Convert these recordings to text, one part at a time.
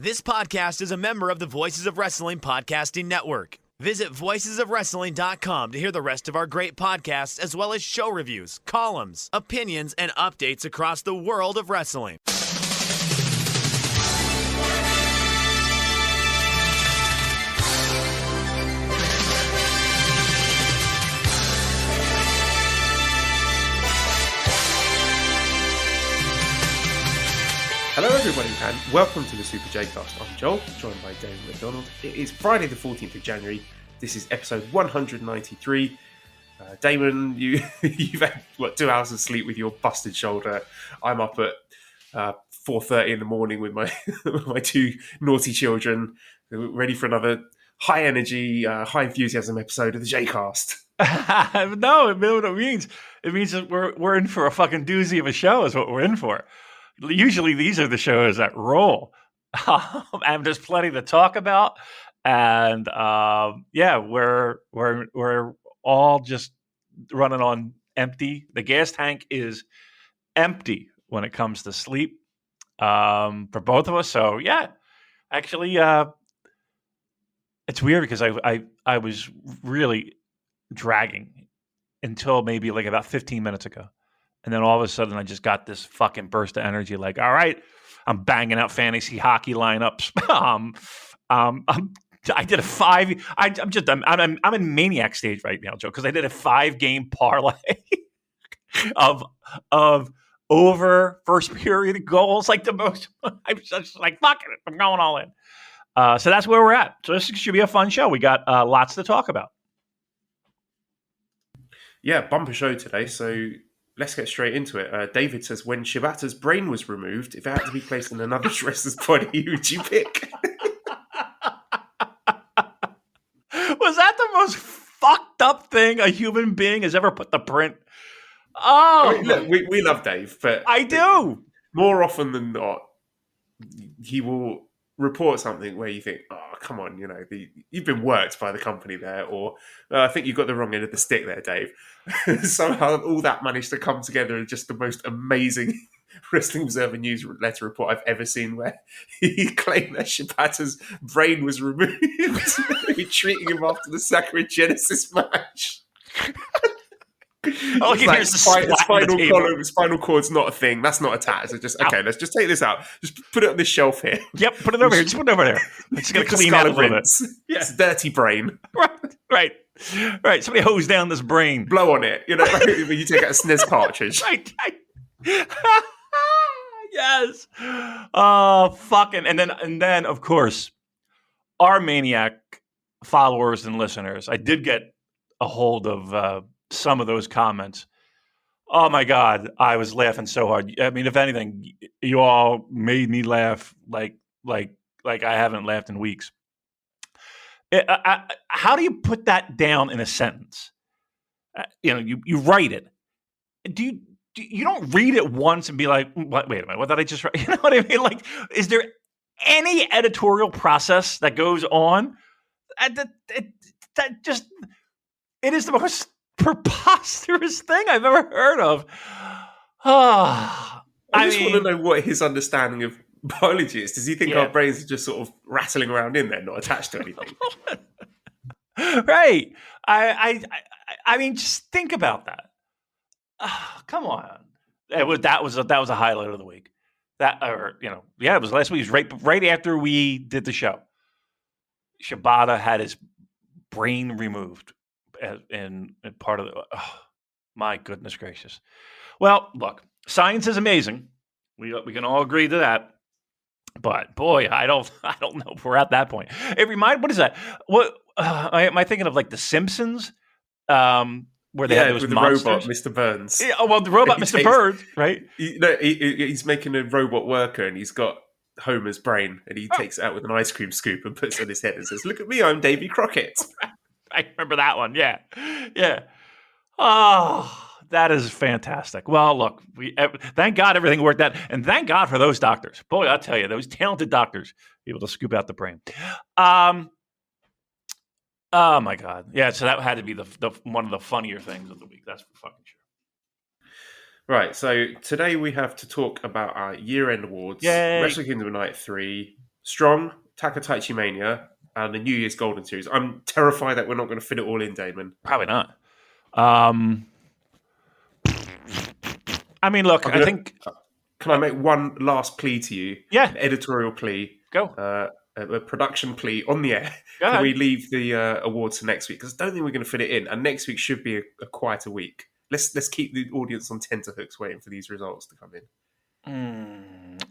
This podcast is a member of the Voices of Wrestling Podcasting Network. Visit voicesofwrestling.com to hear the rest of our great podcasts, as well as show reviews, columns, opinions, and updates across the world of wrestling. Hello everybody and welcome to the Super J-Cast. I'm Joel, joined by Damon McDonald. It is Friday the 14th of January. This is episode 193. Damon, you've had, 2 hours of sleep with your busted shoulder. I'm up at 4:30 in the morning with my my two naughty children, ready for another high energy, high enthusiasm episode of the J-Cast. No, what it means. It means that we're in for a fucking doozy of a show is what we're in for. Usually these are the shows that roll. And there's plenty to talk about. And we're all just running on empty. The gas tank is empty when it comes to sleep for both of us. So yeah, actually, it's weird because I was really dragging until maybe like about 15 minutes ago. And then all of a sudden, I just got this fucking burst of energy. Like, all right, I'm banging out fantasy hockey lineups. I did a 5. I'm in maniac stage right now, Joe, because I did a 5-game parlay of over first period goals, like the most. I'm just like, fuck it, I'm going all in. So that's where we're at. So this should be a fun show. We got lots to talk about. Yeah, bumper show today. So let's get straight into it. David says, when Shibata's brain was removed, if it had to be placed in another wrestler's body, who would you pick? Was that the most fucked up thing a human being has ever put to print? Oh, I mean, look, we love Dave, but I do. More often than not, he will report something where you think, oh, come on, you've been worked by the company there, or I think you got the wrong end of the stick there, Dave. Somehow all that managed to come together in just the most amazing Wrestling Observer newsletter report I've ever seen, where he claimed that Shibata's brain was removed, treating him after the Sakura Genesis match. Oh, like, spinal cord's not a thing. That's not attached. So just okay. Let's just take this out. Just put it on this shelf here. Yep, put it over here. Just put it over there. It's gonna clean out a little bit. Yeah, it's dirty brain. Right. Somebody hose down this brain. Blow on it. When you take out a SNES cartridge. Right. Yes. Oh, fucking. And then of course, our maniac followers and listeners. I did get a hold of some of those comments. Oh my God, I was laughing so hard. I mean, if anything, you all made me laugh like I haven't laughed in weeks. How do you put that down in a sentence? You write it. You don't read it once and be like, wait a minute, what did I just write? You know what I mean? Like, is there any editorial process that goes on? It is the most preposterous thing I've ever heard of. I just want to know what his understanding of biology is. Does he think our brains are just sort of rattling around in there, not attached to anything? Right. I mean, just think about that. Come on. That was a highlight of the week. It was last week. It was right after we did the show. Shibata had his brain removed. In part of the my goodness gracious. Well, look, science is amazing. We can all agree to that. But boy, I don't know if we're at that point. What is that? What am I thinking of? Like The Simpsons, where they had those with monsters? The robot, Mr. Burns. Yeah, the robot, Mr. Burns, right? He's making a robot worker, and he's got Homer's brain, and he takes it out with an ice cream scoop and puts it on his head and says, "Look at me, I'm Davy Crockett." I remember that one. Yeah. Oh, that is fantastic. Well, look, thank God everything worked out, and thank God for those doctors. Boy, I'll tell you, those talented doctors able to scoop out the brain. Oh my God, yeah. So that had to be the one of the funnier things of the week. That's for fucking sure. Right, so today we have to talk about our year-end awards, Yay. Wrestle Kingdom Night 3, Strong, Taka TaichiMania, and the New Year's Golden Series. I'm terrified that we're not going to fit it all in, Damon. Probably not. I mean, look, I think. Can I make one last plea to you? Yeah. An editorial plea. Go. A production plea on the air. Go Can ahead. we leave the awards for next week? Because I don't think we're going to fit it in. And next week should be a quieter week. Let's keep the audience on tenterhooks waiting for these results to come in.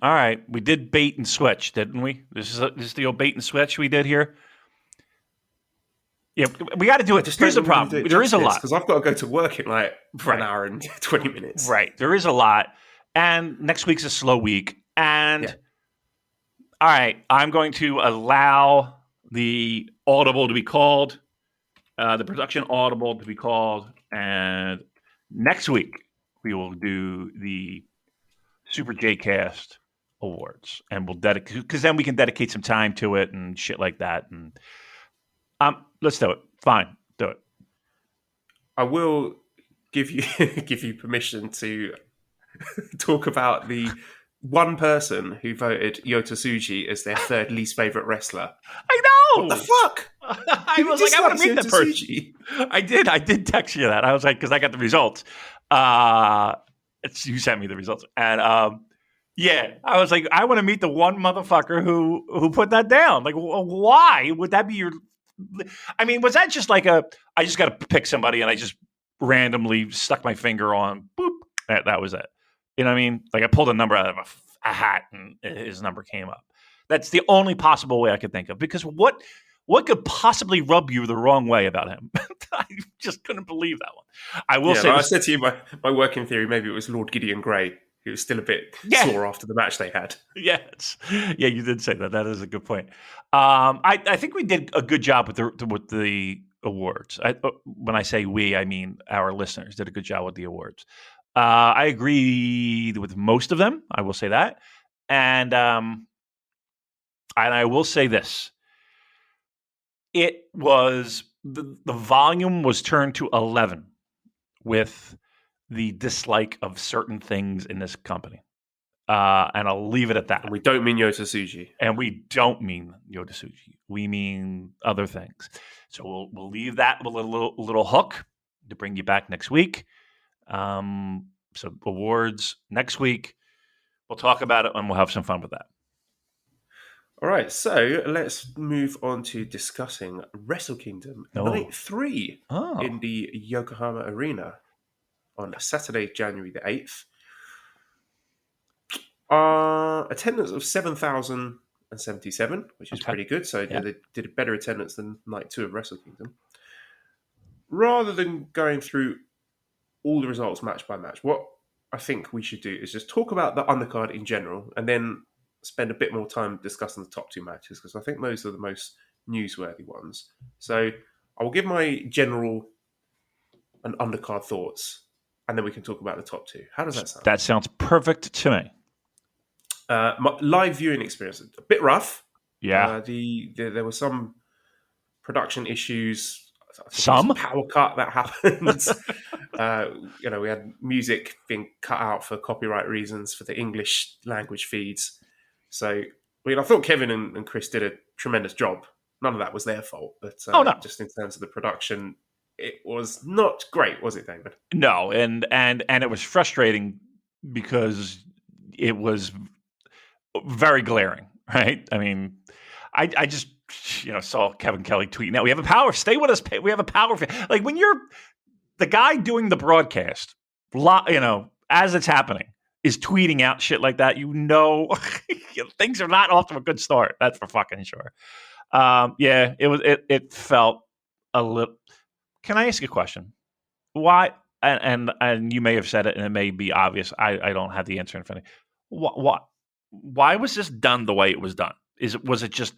All right. We did bait and switch, didn't we? This is the old bait and switch we did here. Yeah, we got to do it. Here's the problem. There is a lot. Because I've got to go to work in like an hour and 20 minutes. Right. There is a lot. And next week's a slow week. And all right, I'm going to allow the audible to be called, the production audible to be called. And next week, we will do the Super J-Cast Awards. And we'll dedicate, because then we can dedicate some time to it and shit like that. And let's do it. Fine. Do it. I will give you permission to talk about the one person who voted Yota Tsuji as their third least favorite wrestler. I know. What the fuck? I was like, I want to meet that person. I did text you that. I was like, because I got the results. You sent me the results, and I was like, I want to meet the one motherfucker who put that down. Like, why would that be your? I mean, was that just like I just got to pick somebody and I just randomly stuck my finger on, boop, that was it. You know what I mean? Like I pulled a number out of a hat and his number came up. That's the only possible way I could think of. Because what could possibly rub you the wrong way about him? I just couldn't believe that one. I will say, I said to you, my working theory, maybe it was Lord Gideon Grey, who was still a bit sore after the match they had. Yes. Yeah, you did say that. That is a good point. I think we did a good job with the awards. When I say we, I mean our listeners did a good job with the awards. I agree with most of them. I will say that. And I will say this. It was the volume was turned to 11 with the dislike of certain things in this company. And I'll leave it at that. And we don't mean Yota Tsuji. And we don't mean Yota Tsuji. We mean other things. So we'll leave that with a little hook to bring you back next week. So awards next week. We'll talk about it and we'll have some fun with that. All right, so let's move on to discussing Wrestle Kingdom Night 3 in the Yokohama Arena on Saturday, January the 8th. Attendance of 7,077, which is pretty good. So they did a better attendance than Night 2 of Wrestle Kingdom. Rather than going through all the results match by match, what I think we should do is just talk about the undercard in general and then spend a bit more time discussing the top two matches, because I think those are the most newsworthy ones. So I will give my general and undercard thoughts, and then we can talk about the top two. How does that sound? That sounds perfect to me. My live viewing experience, a bit rough. Yeah. There were some production issues. Some power cut that happened. We had music being cut out for copyright reasons for the English language feeds. So, I thought Kevin and Chris did a tremendous job. None of that was their fault, but just in terms of the production, it was not great, was it, David? No, and it was frustrating because it was very glaring, right? I mean, I just saw Kevin Kelly tweeting out, "We have a power. Stay with us. We have a power." Like when you're the guy doing the broadcast, as it's happening, is tweeting out shit like that, things are not off to a good start. That's for fucking sure. It felt a little. Can I ask you a question? Why? And you may have said it, and it may be obvious. I don't have the answer in front of me. Why was this done the way it was done? Was it just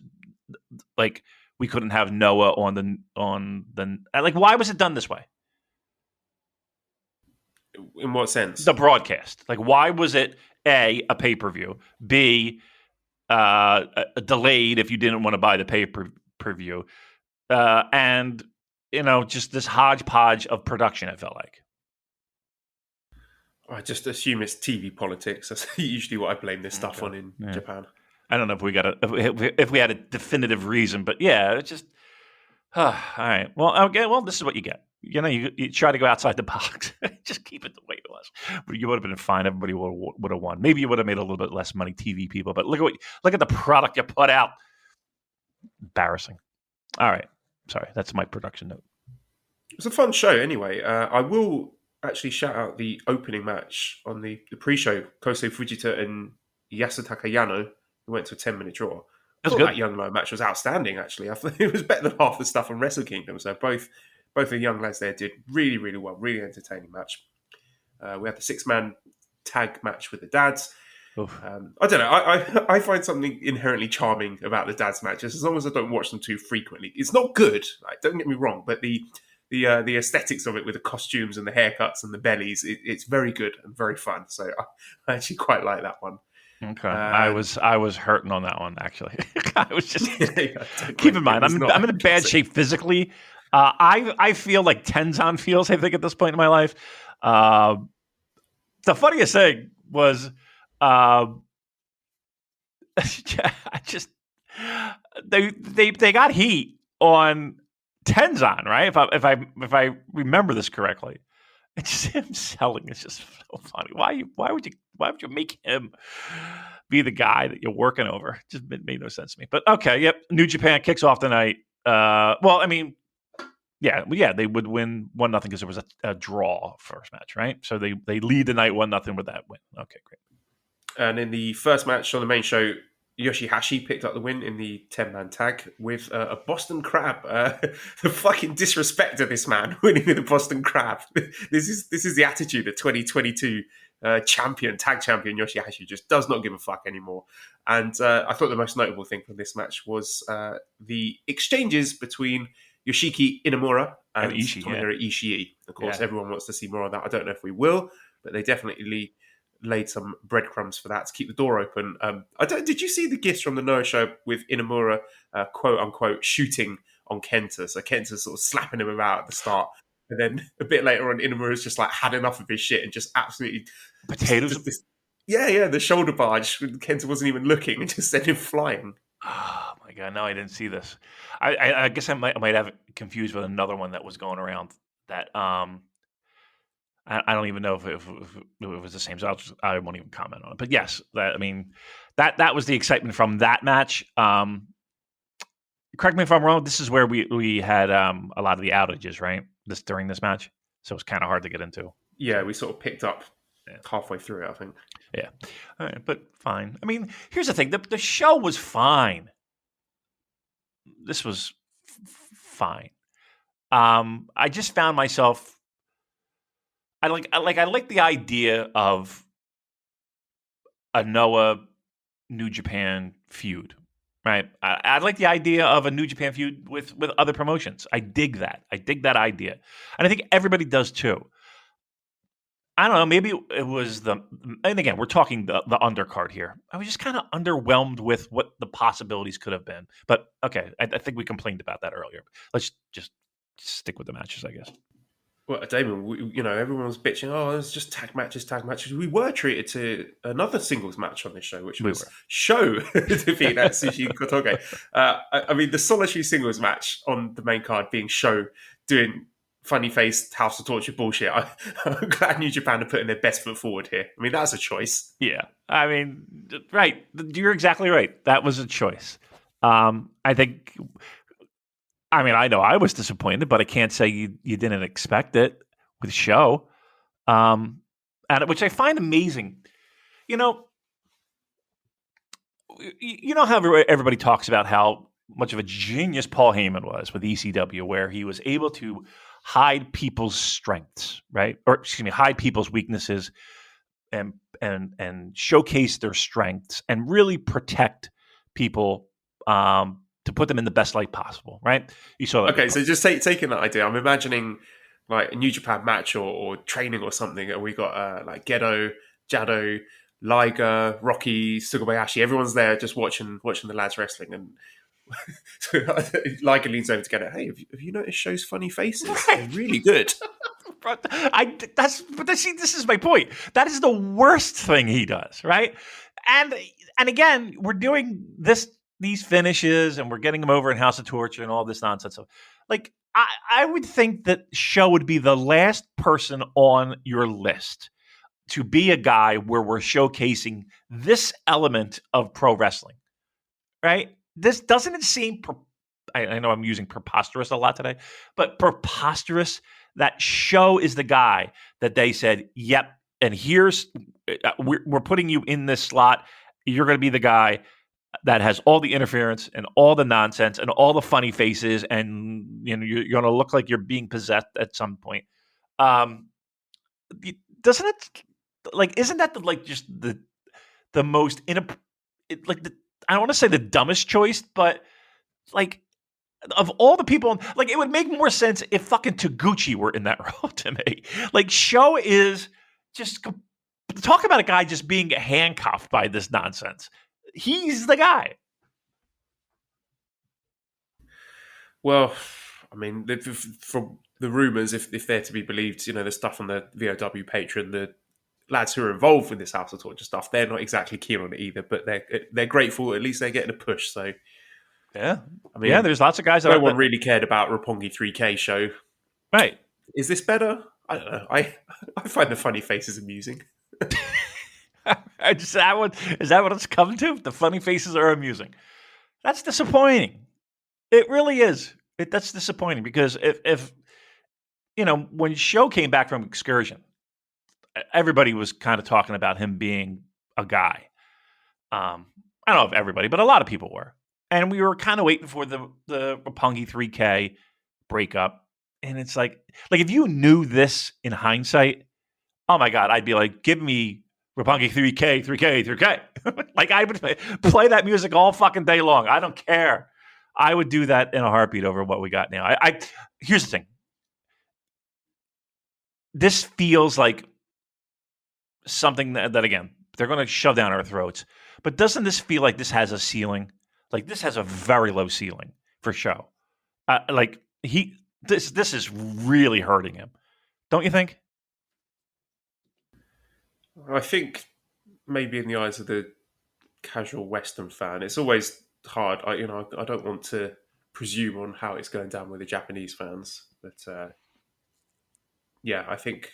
like we couldn't have Noah on the like? Why was it done this way? In what sense? The broadcast. Like, why was it A, a pay-per-view, B, delayed if you didn't want to buy the pay-per-view, and just this hodgepodge of production, it felt like. I just assume it's TV politics. That's usually what I blame this stuff on in Japan. I don't know if we had a definitive reason, but yeah, it's just all right. Well, okay. Well, this is what you get. You try to go outside the box. Just keep it the way it was. But you would have been fine. Everybody would have won. Maybe you would have made a little bit less money, TV people. But look at the product you put out. Embarrassing. All right. Sorry, that's my production note. It was a fun show anyway. I will actually shout out the opening match on the pre-show. Kosei Fujita and Yasutaka Yano, who went to a 10-minute draw. I thought that young lad match was outstanding, actually. I thought it was better than half the stuff on Wrestle Kingdom. So both the young lads there did really, really well. Really entertaining match. We had the 6-man tag match with the dads. I don't know. I find something inherently charming about the dads matches, as long as I don't watch them too frequently. It's not good, like, don't get me wrong, but the aesthetics of it with the costumes and the haircuts and the bellies, it's very good and very fun. So I actually quite like that one. Okay, I was hurting on that one actually. I was just keep in mind I'm in a bad shape physically. I feel like Tenzan feels. I think at this point in my life, the funniest thing was I just they got heat on Tenzan, right? If I remember this correctly. It's just him selling. It's just so funny. Why would you make him be the guy that you're working over? It just made no sense to me. But okay, yep. New Japan kicks off the night. Well, I mean, yeah, they would win 1-0 because there was a draw first match, right? So they lead the night 1-0 with that win. Okay, great. And in the first match on the main show, Yoshihashi picked up the win in the 10-man tag with a Boston Crab. The fucking disrespect of this man winning with a Boston Crab. This is the attitude that 2022 tag champion Yoshihashi just does not give a fuck anymore. And I thought the most notable thing from this match was the exchanges between Yoshiki Inamura and Tomohiro Ishii. Of course, everyone wants to see more of that. I don't know if we will, but they definitely laid some breadcrumbs for that to keep the door open. Did you see the gifs from the Noah show with Inamura, quote unquote, shooting on Kenta? So Kenta's sort of slapping him about at the start, and then a bit later on, Inamura's just like had enough of his shit and just absolutely potatoes. The shoulder barge. Kenta wasn't even looking and just sent him flying. Oh my god! No, I didn't see this. I guess I might have it confused with another one that was going around that. I don't even know if it was the same, so I won't even comment on it. But yes, that was the excitement from that match. Correct me if I'm wrong. This is where we had a lot of the outages, right? During this match, so it was kind of hard to get into. Yeah, we sort of picked up halfway through it, I think. Yeah, all right, but fine. I mean, here's the thing: the show was fine. This was fine. I just found myself. I like the idea of a Noah New Japan feud, right? I like the idea of a New Japan feud with other promotions. I dig that. I dig that idea, and I think everybody does too. I don't know. Maybe it was and again, we're talking the undercard here. I was just kind of underwhelmed with what the possibilities could have been. But okay, I think we complained about that earlier. Let's just stick with the matches, I guess. Well, Damon, everyone was bitching, it's just tag matches. We were treated to another singles match on this show, which was Show defeating Atsushi Kotoge. I mean, the solitary singles match on the main card being Show doing funny-faced House of Torture bullshit. I'm glad New Japan are putting their best foot forward here. I mean, that's a choice. Yeah. I mean, right. You're exactly right. That was a choice. I think... I mean, I know I was disappointed, but I can't say you didn't expect it with Show, and which I find amazing. You know how everybody talks about how much of a genius Paul Heyman was with ECW, where he was able to hide people's strengths, right? Or excuse me, hide people's weaknesses and showcase their strengths and really protect people. To put them in the best light possible, right? You saw that. Okay, so just taking that idea, I'm imagining like a New Japan match or training or something, and we got like Gedo, Jado, Liger, Rocky, Sugabayashi. Everyone's there just watching the lads wrestling, and Liger leans over to Gedo. Hey, have you noticed Show's funny faces? Right. They're really good. This is my point. That is the worst thing he does, right? And And again, we're doing these finishes, and we're getting them over in House of Torture and all this nonsense. So, like, I would think that Show would be the last person on your list to be a guy where we're showcasing this element of pro wrestling, right? This doesn't it seem? I know I'm using preposterous a lot today, but preposterous that Show is the guy that they said, "Yep, and here's we're putting you in this slot. You're going to be the guy that has all the interference and all the nonsense and all the funny faces, and you're going to look like you're being possessed at some point." Doesn't it? Like, isn't that just the most I don't want to say the dumbest choice, but like of all the people, like it would make more sense if fucking Taguchi were in that role to me. Like Show is just talk about a guy just being handcuffed by this nonsense. He's the guy. Well, I mean, from the rumors, if they're to be believed, the stuff on the VOW Patreon, the lads who are involved with this House of Torture stuff, they're not exactly keen on it either, but they're grateful. At least they're getting a push. So, yeah, I mean, there's lots of guys that no one really cared about Roppongi 3K Show. Right? Is this better? I don't know. I find the funny faces amusing. Is that what it's come to? The funny faces are amusing. That's disappointing. It really is. That's disappointing because if when Show came back from excursion, everybody was kind of talking about him being a guy. I don't know if everybody, but a lot of people were. And we were kind of waiting for the Roppongi 3K breakup. And it's like if you knew this in hindsight, oh my God, I'd be like, give me Roppongi 3K, 3K, 3K. Like I would play that music all fucking day long. I don't care. I would do that in a heartbeat over what we got now. Here's the thing. This feels like something that again, they're going to shove down our throats. But doesn't this feel like this has a ceiling? Like this has a very low ceiling for Show. This is really hurting him. Don't you think? I think maybe in the eyes of the casual Western fan, it's always hard. I don't want to presume on how it's going down with the Japanese fans, but yeah, I think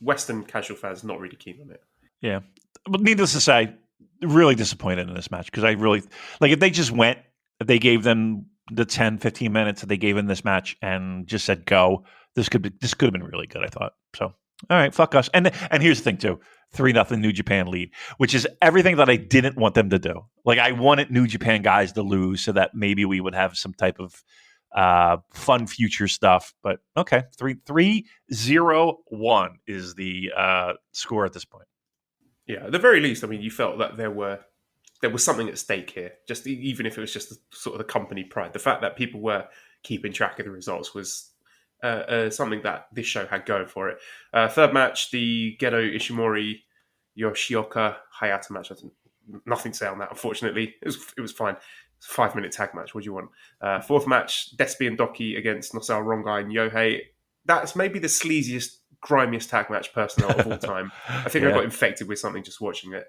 Western casual fans not really keen on it. Yeah, but needless to say, really disappointed in this match because I really if they just went, if they gave them the 10, 15 minutes that they gave in this match and just said go, this could have been really good. I thought so. All right, fuck us. And here's the thing too. 3-0 New Japan lead, which is everything that I didn't want them to do. Like I wanted New Japan guys to lose so that maybe we would have some type of fun future stuff. But okay, 3-0-1 is the score at this point. Yeah, at the very least, I mean, you felt that there was something at stake here. Just even if it was just sort of the company pride, the fact that people were keeping track of the results was something that this show had going for it. Third match, the Gedo Ishimori Yoshioka Hayata match. Nothing to say on that, unfortunately. It was fine. It's a 5-minute tag match. What do you want? Fourth match, Despi and Doki against Nosao Rongai and Yohei. That's maybe the sleaziest, grimiest tag match personnel of all time. I think I got infected with something just watching it.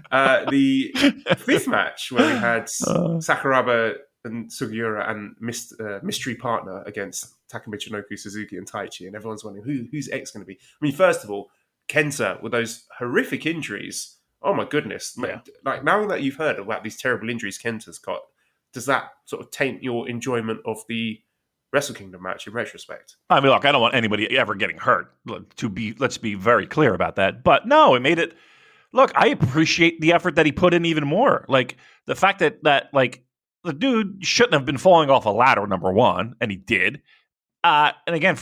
The fifth match, where we had Sakuraba and Sugiura and mystery partner against Takamichinoku, Suzuki and Taichi, and everyone's wondering who's X going to be. I mean, first of all, Kenta with those horrific injuries. Oh my goodness! Yeah. Like now that you've heard about these terrible injuries Kenta's got, does that sort of taint your enjoyment of the Wrestle Kingdom match in retrospect? I mean, look, I don't want anybody ever getting hurt. Let's be very clear about that. But no, it made it. Look, I appreciate the effort that he put in even more. Like the fact that the dude shouldn't have been falling off a ladder, number one, and he did. And again,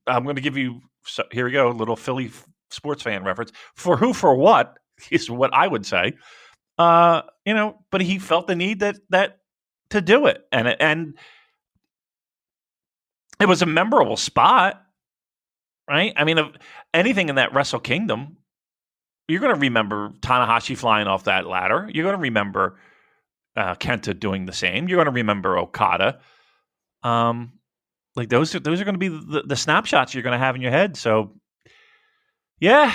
I'm going to give you. So here we go, a little Philly sports fan reference. For who, for what is what I would say. But he felt the need that to do it, and it was a memorable spot, right? I mean, of anything in that Wrestle Kingdom, you're going to remember Tanahashi flying off that ladder. You're going to remember Kenta doing the same. You're going to remember Okada. Those are going to be the snapshots you're going to have in your head. So, yeah,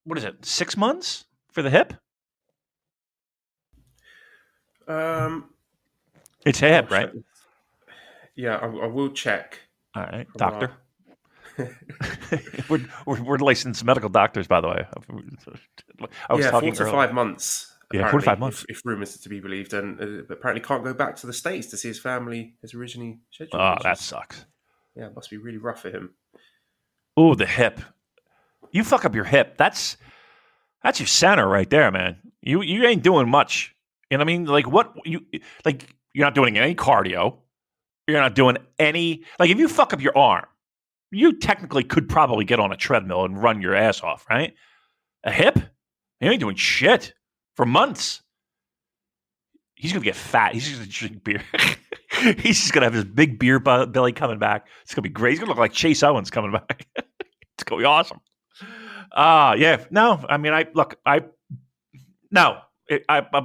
what is it? 6 months for the hip? It's a hip, right? Yeah, I will check. All right, doctor. we're licensed medical doctors, by the way. I was talking 4 to 5 months. Yeah, 4 to 5 months. If rumors are to be believed, and apparently can't go back to the States to see his family as originally scheduled. Oh, that sucks. Yeah, it must be really rough for him. Oh, the hip. You fuck up your hip. That's your center right there, man. You ain't doing much. You know what I mean? Like you're not doing any cardio. You're not doing any if you fuck up your arm, you technically could probably get on a treadmill and run your ass off, right? A hip? You ain't doing shit for months. He's gonna get fat. He's just gonna drink beer. He's just gonna have his big beer belly coming back. It's gonna be great. He's gonna look like Chase Owens coming back. It's gonna be awesome. Yeah. No, I mean, I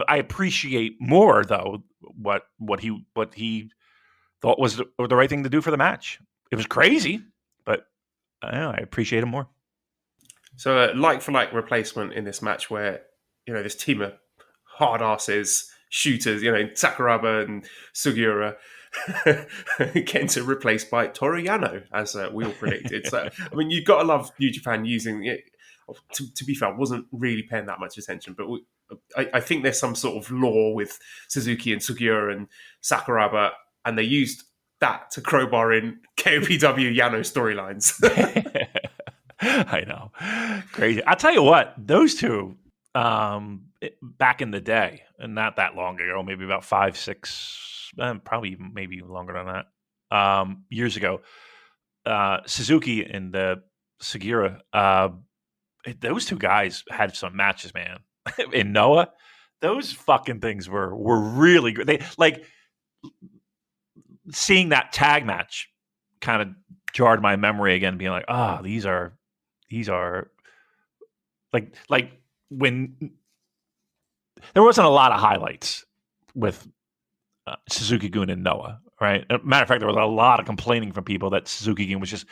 appreciate more though what he thought was the right thing to do for the match. It was crazy, but I appreciate him more. So, like for like replacement in this match, where this team of hard asses, shooters, Sakuraba and Sugiura, getting to replaced by Toru Yano, as we all predicted. So, I mean, you've got to love New Japan using it. To be fair, I wasn't really paying that much attention, but I think there's some sort of law with Suzuki and Sugiura and Sakuraba, and they used that to crowbar in KOPW Yano storylines. I know. Crazy. I'll tell you what, those two, back in the day, and not that long ago, maybe about 5, 6, probably maybe longer than that, years ago, Suzuki and Sugiura, those two guys had some matches, man. In Noah, those fucking things were really good. They seeing that tag match kind of jarred my memory again, being like, these are like when there wasn't a lot of highlights with Suzuki-gun and Noah, right? Matter of fact, there was a lot of complaining from people that Suzuki-gun was just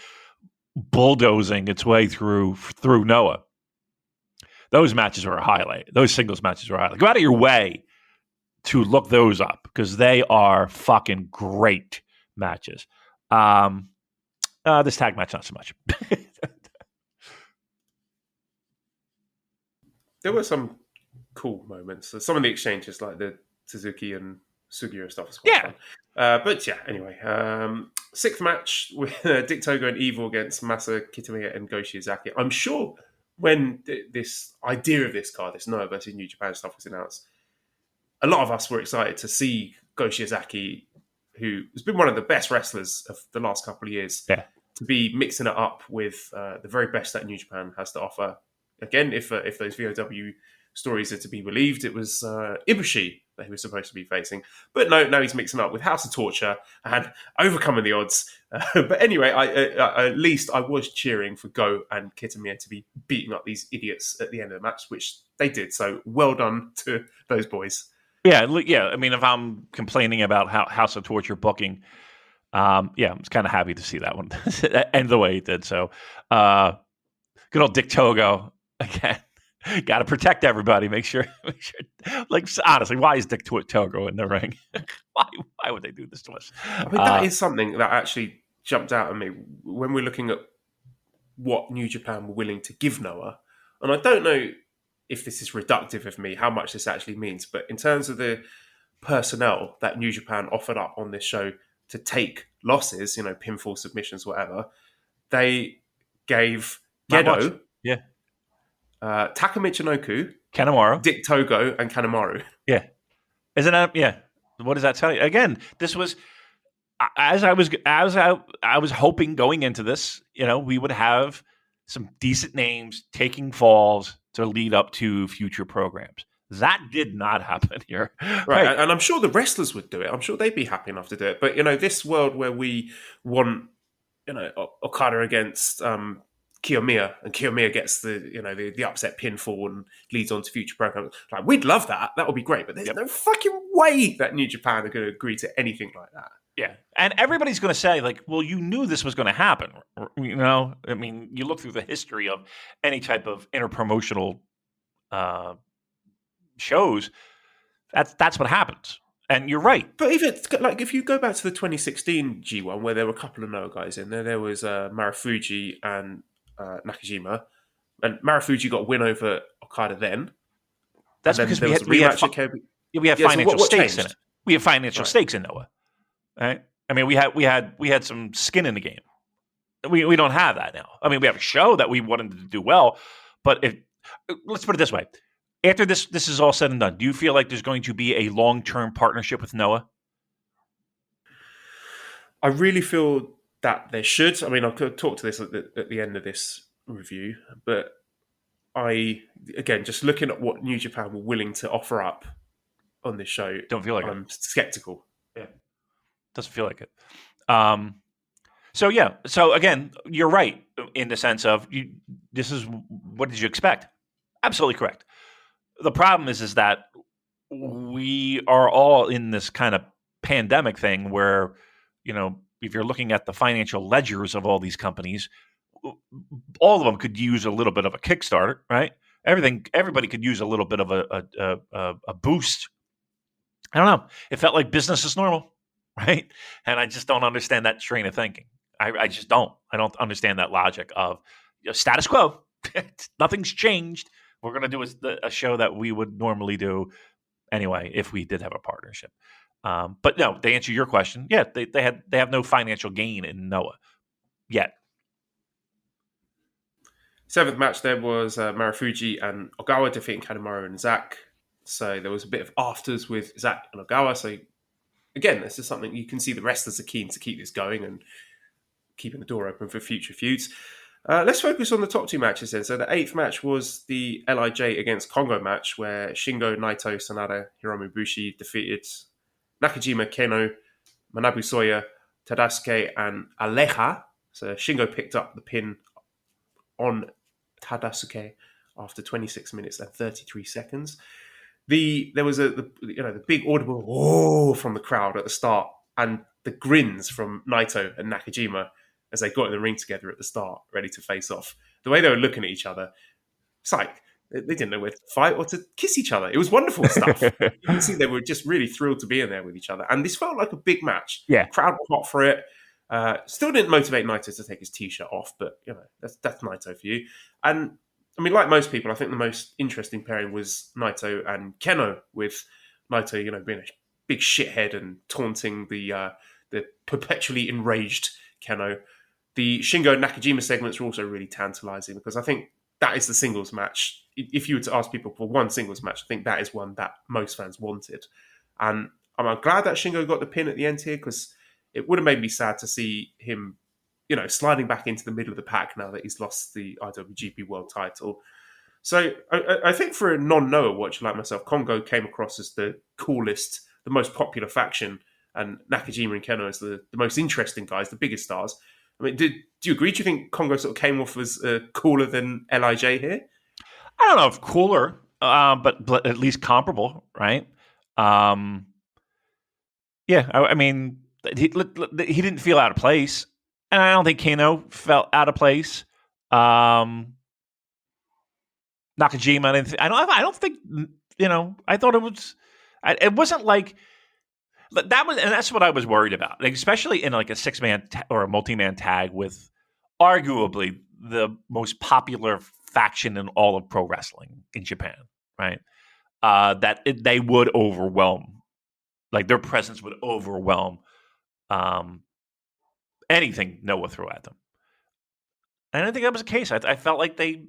bulldozing its way through Noah. Those matches were a highlight. Those singles matches were a highlight. Go out of your way to look those up because they are fucking great matches. This tag match, not so much. There were some cool moments. Some of the exchanges, like the Suzuki and Sugiura stuff, was quite fun. But yeah, anyway, 6th match with Dick Togo and Evil against Masa Kitamiya and Go Shiozaki. I'm sure when this idea of this card, this Noah versus New Japan stuff was announced, a lot of us were excited to see Go Shiozaki, who has been one of the best wrestlers of the last couple of years, to be mixing it up with the very best that New Japan has to offer. Again, if those VOW stories are to be believed, it was Ibushi that he was supposed to be facing. But no, now he's mixing up with House of Torture and overcoming the odds. But anyway, at least I was cheering for Go and Kitamiya to be beating up these idiots at the end of the match, which they did. So well done to those boys. Yeah. I mean, if I'm complaining about House of Torture booking, I'm kind of happy to see that one end the way it did. So, good old Dick Togo again. Got to protect everybody. Make sure. Like, honestly, why is Dick Togo in the ring? Why would they do this to us? I mean, that is something that actually jumped out at me when we're looking at what New Japan were willing to give Noah. And I don't know if this is reductive of me, how much this actually means, but in terms of the personnel that New Japan offered up on this show to take losses, pinfall, submissions, whatever, they gave Gedo, Taka Michinoku, Kanemaru, Dick Togo, and Kanemaru. Yeah. Isn't that, what does that tell you? Again, this was, as I was hoping going into this, we would have some decent names taking falls to lead up to future programs. That did not happen here. Right. And I'm sure the wrestlers would do it. I'm sure they'd be happy enough to do it. But, this world where we want, Okada against Kiyomiya, and Kiyomiya gets the upset pinfall and leads on to future programs. Like, we'd love that. That would be great. But there's no fucking way that New Japan are going to agree to anything like that. Yeah. And everybody's going to say, well, you knew this was going to happen. I mean, you look through the history of any type of interpromotional shows, that's what happens, And you're right. But even like if you go back to the 2016 G1 where there were a couple of Noah guys in there, there was Marufuji and Nakajima, and Marufuji got a win over Okada then. That's and then because there was a rematch at Kobe. we have Yeah, so financial what stakes in changed? it. We have financial Right. stakes in Noah, right? I mean, we had some skin in the game. We don't have that now. I mean, we have a show that we wanted to do well, but let's put it this way: after this is all said and done, do you feel like there's going to be a long-term partnership with Noah? I really feel that there should. I mean, I could talk to this at the end of this review, but again, just looking at what New Japan were willing to offer up on this show, Don't feel like I'm skeptical. Yeah, doesn't feel like it. So again, you're right in the sense of this is what did you expect? Absolutely correct. The problem is that we are all in this kind of pandemic thing where, if you're looking at the financial ledgers of all these companies, all of them could use a little bit of a Kickstarter, right? Everybody could use a little bit of a boost. I don't know. It felt like business as normal, right? And I just don't understand that train of thinking. I just don't. I don't understand that logic of status quo. Nothing's changed. We're going to do a show that we would normally do anyway if we did have a partnership. But no, to answer your question, yeah, they have no financial gain in Noah yet. Seventh match there was Marufuji and Ogawa defeating Kanemaru and Zack. So there was a bit of afters with Zack and Ogawa. So again, this is something you can see the wrestlers are keen to keep this going and keeping the door open for future feuds. Let's focus on the top two matches then. So the eighth match was the LIJ against Kongo match where Shingo, Naito, Sanada, Hiromu Bushi defeated Nakajima, Keno, Manabu Soya, Tadasuke, and Aleja. So Shingo picked up the pin on Tadasuke after 26 minutes and 33 seconds. There was the big audible "oh" from the crowd at the start, and the grins from Naito and Nakajima as they got in the ring together at the start, ready to face off. The way they were looking at each other, it's like they didn't know whether to fight or to kiss each other. It was wonderful stuff. You can see they were just really thrilled to be in there with each other. And this felt like a big match. Yeah. Crowd were hot for it. Still didn't motivate Naito to take his t-shirt off, but that's Naito for you. And I mean, like most people, I think the most interesting pairing was Naito and Keno, with Naito, being a big shithead and taunting the perpetually enraged Keno. The Shingo and Nakajima segments were also really tantalizing because I think that is the singles match. If you were to ask people for one singles match, I think that is one that most fans wanted. And I'm glad that Shingo got the pin at the end here because it would have made me sad to see him, sliding back into the middle of the pack now that he's lost the IWGP World title. So I think for a non-Noah watcher like myself, Kongo came across as the coolest, the most popular faction, and Nakajima and Keno as the most interesting guys, the biggest stars. I mean, do you agree? Do you think Kongo sort of came off as cooler than LIJ here? I don't know if cooler, but at least comparable, right? I mean, he didn't feel out of place, and I don't think Kano felt out of place. Nakajima, I don't think. I thought it was. It wasn't like that was, and that's what I was worried about, like, especially in like a 6-man or a multi-man tag with arguably the most popular faction in all of pro wrestling in Japan, right? They would overwhelm, like their presence would overwhelm anything Noah threw at them. And I think that was the case. I felt like they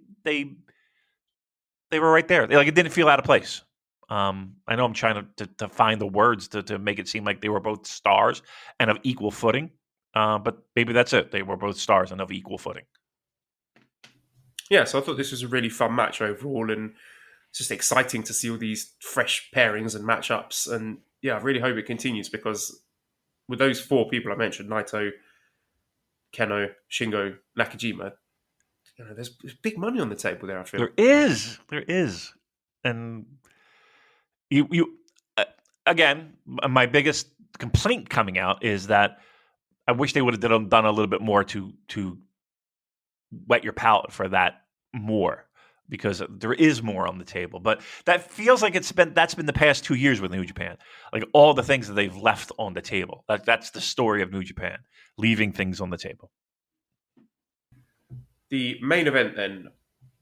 were right there. It didn't feel out of place. I know I'm trying to find the words to make it seem like they were both stars and of equal footing. But maybe that's it. They were both stars and of equal footing. Yeah, so I thought this was a really fun match overall, and it's just exciting to see all these fresh pairings and matchups. And yeah, I really hope it continues because with those four people I mentioned, Naito, Keno, Shingo, Nakajima, there's big money on the table there, I feel. There is. And you again, my biggest complaint coming out is that I wish they would have done a little bit more to wet your palate for that more. because there is more on the table. But that feels like that's been the past 2 years with New Japan. Like all the things that they've left on the table. That's the story of New Japan, leaving things on the table. The main event then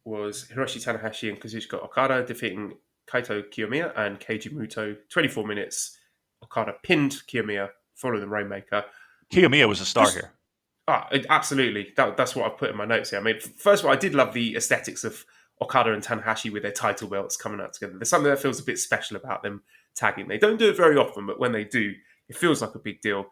was Hiroshi Tanahashi and Kazuchika Okada defeating Kaito Kiyomiya and Keiji Muto. 24 minutes. Okada pinned Kiyomiya following the Rainmaker. Kiyomiya was a star here. Absolutely. That's what I've put in my notes here. I mean, first of all, I did love the aesthetics of Okada and Tanahashi with their title belts coming out together. There's something that feels a bit special about them tagging. They don't do it very often, but when they do, it feels like a big deal.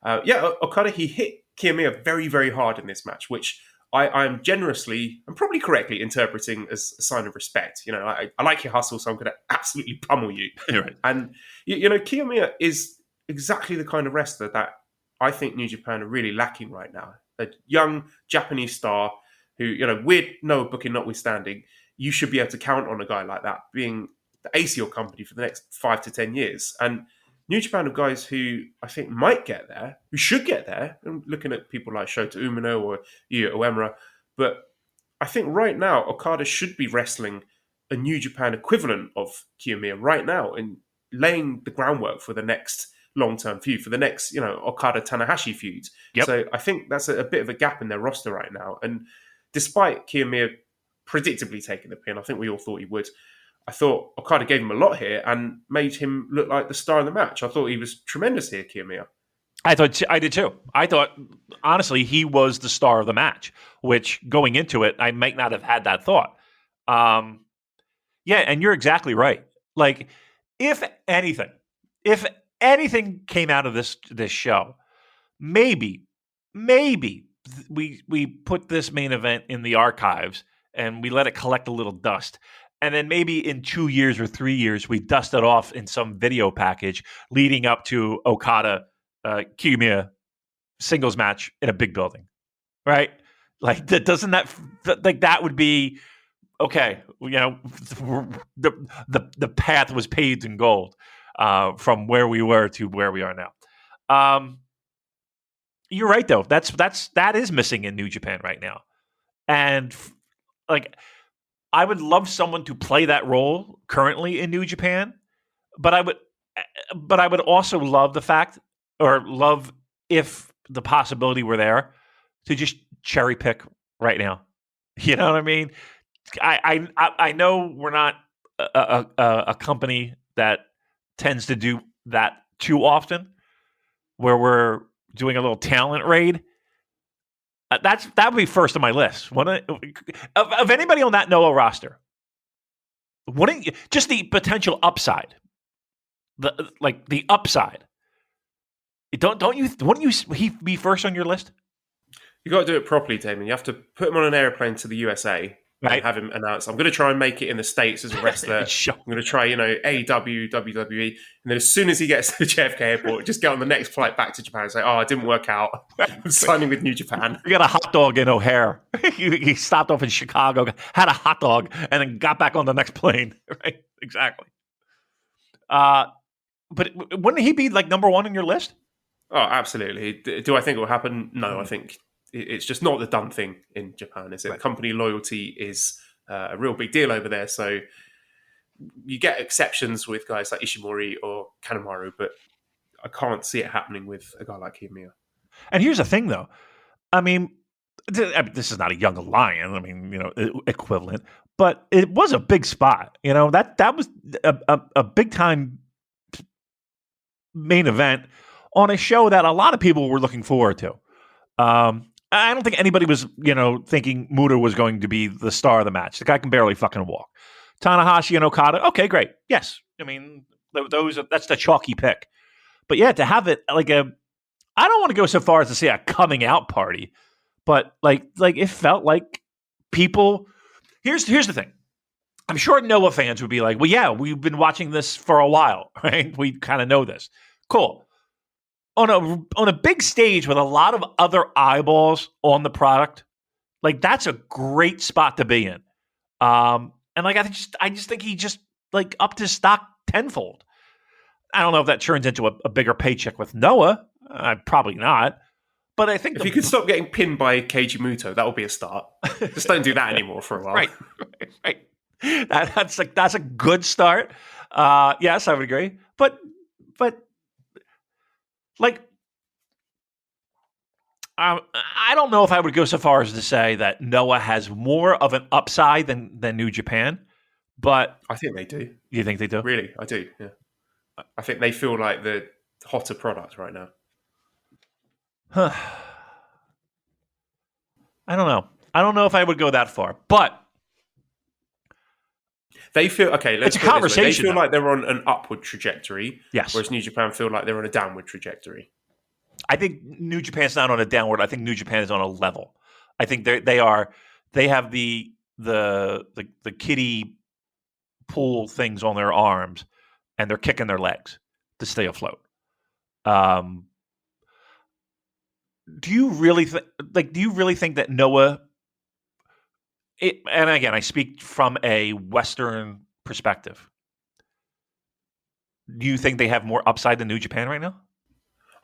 Okada, he hit Kiyomiya very, very hard in this match, which I'm generously and probably correctly interpreting as a sign of respect. You know, I like your hustle, so I'm going to absolutely pummel you. Right. And, you know, Kiyomiya is exactly the kind of wrestler that I think New Japan are really lacking right now. A young Japanese star who, you know, weird Noah booking notwithstanding, you should be able to count on a guy like that being the ace of your company for the next 5 to 10 years. And New Japan have guys who I think might get there, who should get there. I'm looking at people like Shota Umino or Yuya Uemura. But I think right now, Okada should be wrestling a New Japan equivalent of Kiyomiya right now and laying the groundwork for the next long-term feud, for the next, you know, Okada-Tanahashi feud. Yep. So I think that's a bit of a gap in their roster right now. And despite Kiyomiya predictably taking the pin, I think we all thought he would, I thought Okada gave him a lot here and made him look like the star of the match. I thought he was tremendous here, Kiyomiya. I did too. I thought, honestly, he was the star of the match, which going into it, I might not have had that thought. Yeah, and you're exactly right. Like, if anything came out of this show, maybe we put this main event in the archives and we let it collect a little dust. And then maybe in 2 years or 3 years, we dust it off in some video package leading up to Okada Kiyomiya singles match in a big building, right? Like, that would be okay. You know, the path was paved in gold from where we were to where we are now. You're right, though. That is missing in New Japan right now, and like, I would love someone to play that role currently in New Japan, but I would also love the fact, or love if the possibility were there, to just cherry pick right now. You know what I mean? I know we're not a company that tends to do that too often, where we're doing a little talent raid. That would be first on my list. Of anybody on that Noah roster, just the potential upside, the upside. Wouldn't you be first on your list? You got to do it properly, Damon. You have to put him on an airplane to the USA. Right. And have him announce, I'm going to try and make it in the States as a wrestler. Sure. I'm going to try, AEW, WWE. And then as soon as he gets to the JFK airport, just get on the next flight back to Japan and say, it didn't work out. I'm signing with New Japan. You got a hot dog in O'Hare. He stopped off in Chicago, had a hot dog, and then got back on the next plane. Right? Exactly. But wouldn't he be like number one on your list? Oh, absolutely. Do I think it will happen? No, I think it's just not the done thing in Japan, is it? Right. Company loyalty is a real big deal over there. So you get exceptions with guys like Ishimori or Kanemaru, but I can't see it happening with a guy like Kiyomiya. And here's the thing, though. I mean, this is not a young lion. I mean, equivalent, but it was a big spot. That was a big time main event on a show that a lot of people were looking forward to. I don't think anybody was, thinking Muta was going to be the star of the match. The guy can barely fucking walk. Tanahashi and Okada, okay, great. Yes. I mean, that's the chalky pick. But yeah, to have it I don't want to go so far as to say a coming out party, but like it felt like people. Here's the thing. I'm sure Noah fans would be like, well, yeah, we've been watching this for a while, right? We kind of know this. Cool. On a big stage with a lot of other eyeballs on the product, like, that's a great spot to be in. And like, I just think he just like upped his stock tenfold. I don't know if that turns into a bigger paycheck with Noah. Probably not. But I think if you could stop getting pinned by Keiji Muto, that would be a start. Just don't do that anymore for a while. Right. That's a good start. Yes, I would agree. But like, I don't know if I would go so far as to say that Noah has more of an upside than New Japan. But I think they do. You think they do? Really, I do. Yeah, I think they feel like the hotter product right now. I don't know. I don't know if I would go that far, but they feel okay. Let's it's a conversation. They feel like they're on an upward trajectory. Yes. Whereas New Japan feel like they're on a downward trajectory. I think New Japan's not on a downward. I think New Japan is on a level. I think they are. They have the kiddie pool things on their arms, and they're kicking their legs to stay afloat. Do you really think that Noah? And again, I speak from a Western perspective. Do you think they have more upside than New Japan right now?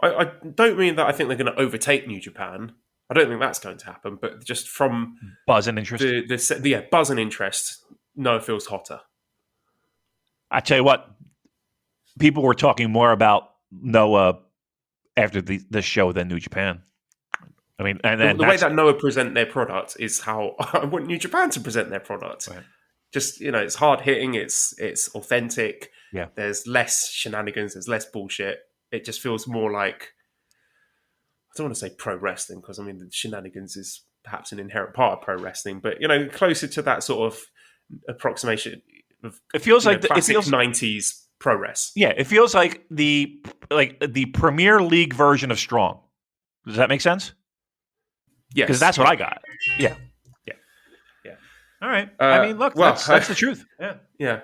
I don't mean that I think they're going to overtake New Japan. I don't think that's going to happen. But just from buzz and interest, buzz and interest, Noah feels hotter. I tell you what, people were talking more about Noah after this show than New Japan. I mean, and the way that Noah present their product is how I want New Japan to present their product. Right. Just, it's hard hitting, it's authentic. Yeah. There's less shenanigans, there's less bullshit. It just feels more like, I don't want to say pro wrestling, because I mean the shenanigans is perhaps an inherent part of pro wrestling, but closer to that sort of approximation of it feels like classic 90s pro wrestling. Yeah, it feels like the Premier League version of Strong. Does that make sense? Yes, because that's what I got. Yeah. All right. I mean, look, that's the truth. Yeah.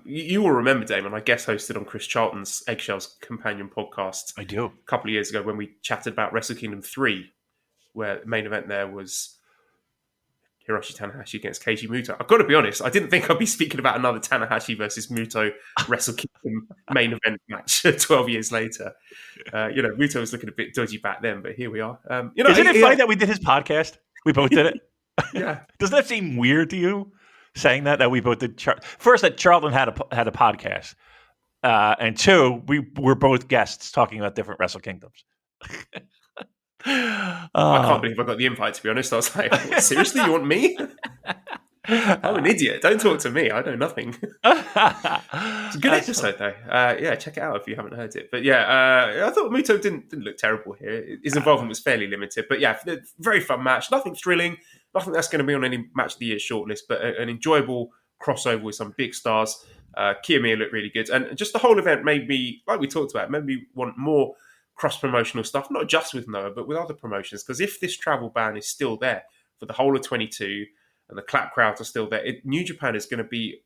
You will remember, Damon, I guest hosted on Chris Charlton's Eggshells Companion podcast. I do. A couple of years ago when we chatted about Wrestle Kingdom 3, where the main event there was Hiroshi Tanahashi against Keiji Muto. I've got to be honest, I didn't think I'd be speaking about another Tanahashi versus Muto Wrestle Kingdom main event match 12 years later. Muto was looking a bit dodgy back then, but here we are. Isn't it funny that we did his podcast? We both did it. Yeah. Doesn't that seem weird to you? Saying that we both did. First, that Charlton had a podcast, and two, we were both guests talking about different Wrestle Kingdoms. I can't believe I got the invite. To be honest, I was like, "Seriously, you want me? I'm an idiot. Don't talk to me. I know nothing." It's a good episode, though. Check it out if you haven't heard it. But I thought Muto didn't look terrible here. His involvement was fairly limited, but very fun match. Nothing thrilling. Nothing that's going to be on any match of the year shortlist, but an enjoyable crossover with some big stars. Kiyomiya looked really good. And just the whole event made me, like we talked about, made me want more cross-promotional stuff, not just with Noah, but with other promotions. Because if this travel ban is still there for the whole of 22 and the clap crowds are still there, New Japan is going to be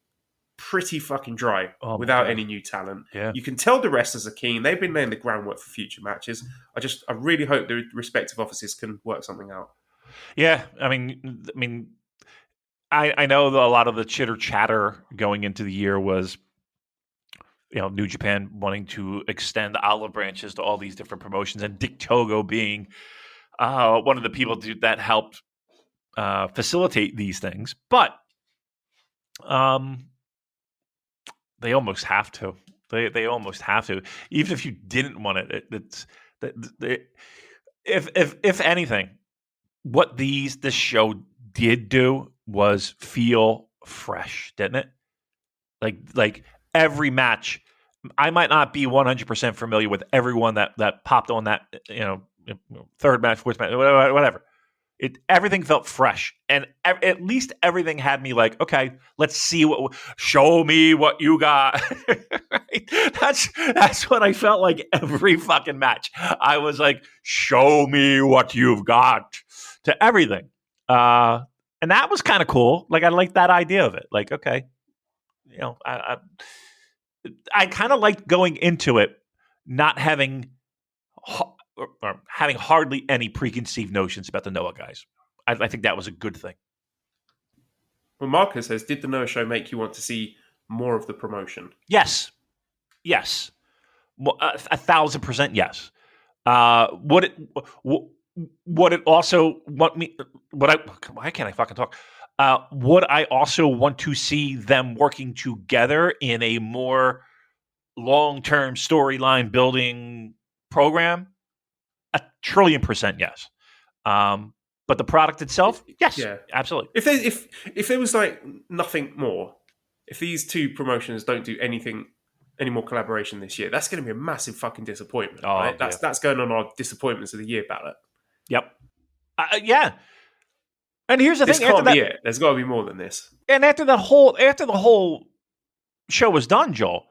pretty fucking dry without any new talent. Yeah. You can tell the wrestlers are keen. They've been laying the groundwork for future matches. I really hope the respective offices can work something out. Yeah, I mean, I know that a lot of the chitter chatter going into the year was, New Japan wanting to extend olive branches to all these different promotions, and Dick Togo being one of the people that helped facilitate these things. But they almost have to. They almost have to, even if you didn't want it. If anything. What this show did do was feel fresh, didn't it? Like every match, I might not be 100% familiar with everyone that popped on that, third match, fourth match, whatever. Everything felt fresh, and at least everything had me like, okay, let's see show me what you got. Right? That's what I felt like every fucking match. I was like, show me what you've got. To everything. And that was kind of cool. Like, I liked that idea of it. Like, okay, I kind of liked going into it not having or having hardly any preconceived notions about the Noah guys. I think that was a good thing. Well, Marcus says, did the Noah show make you want to see more of the promotion? Yes. 1,000% yes. What it also why can't I fucking talk? Would I also want to see them working together in a more long-term storyline building program? 1,000,000,000% yes. But the product itself, yes, Yeah, absolutely. If there was like nothing more, if these two promotions don't do any more collaboration this year, that's going to be a massive fucking disappointment. Oh, Right? yeah. That's going on our disappointments of the year ballot. Yep. Yeah. And here's the This thing: can't be it. There's got to be more than this. and after the whole show was done, Joel,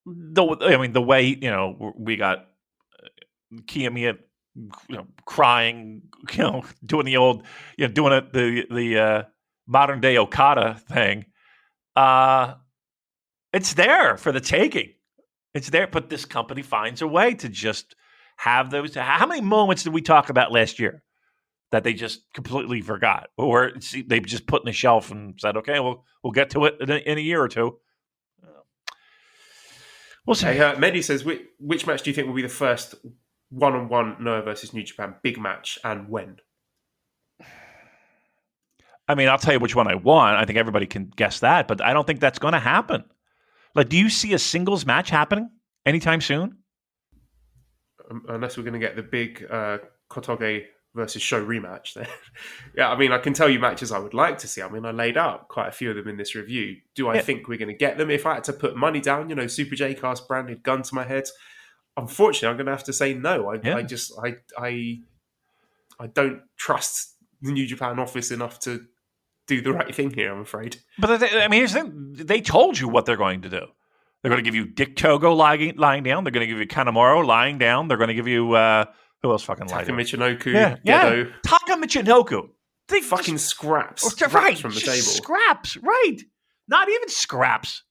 the way we got Kiyomiya, crying, doing the old, doing it the modern day Okada thing. It's there for the taking. It's there, but this company finds a way to just have those. How many moments did we talk about last year that they just completely forgot, or they just put in the shelf and said, "Okay, we'll get to it in a year or two." We'll see. Hey, Mehdi says, which match do you think will be the first one-on-one Noah versus New Japan big match, and when? I mean, I'll tell you which one I want. I think everybody can guess that, but I don't think that's going to happen. Like, do you see a singles match happening anytime soon? Unless we're going to get the big Kotoge versus Show rematch then. Yeah, I mean, I can tell you matches I would like to see. I mean, I laid out quite a few of them in this review. Do I think we're going to get them? If I had to put money down, Super J-Cast branded gun to my head, unfortunately, I'm going to have to say no. I don't trust the New Japan office enough to do the right thing here, I'm afraid. But here's the thing. They told you what they're going to do. They're going to give you Dick Togo lying down. They're going to give you Kanemaru lying down. They're going to give you who else fucking lying down? Taka Michinoku, yeah. Taka Michinoku. They fucking scraps right from the table. Scraps, right? Not even scraps.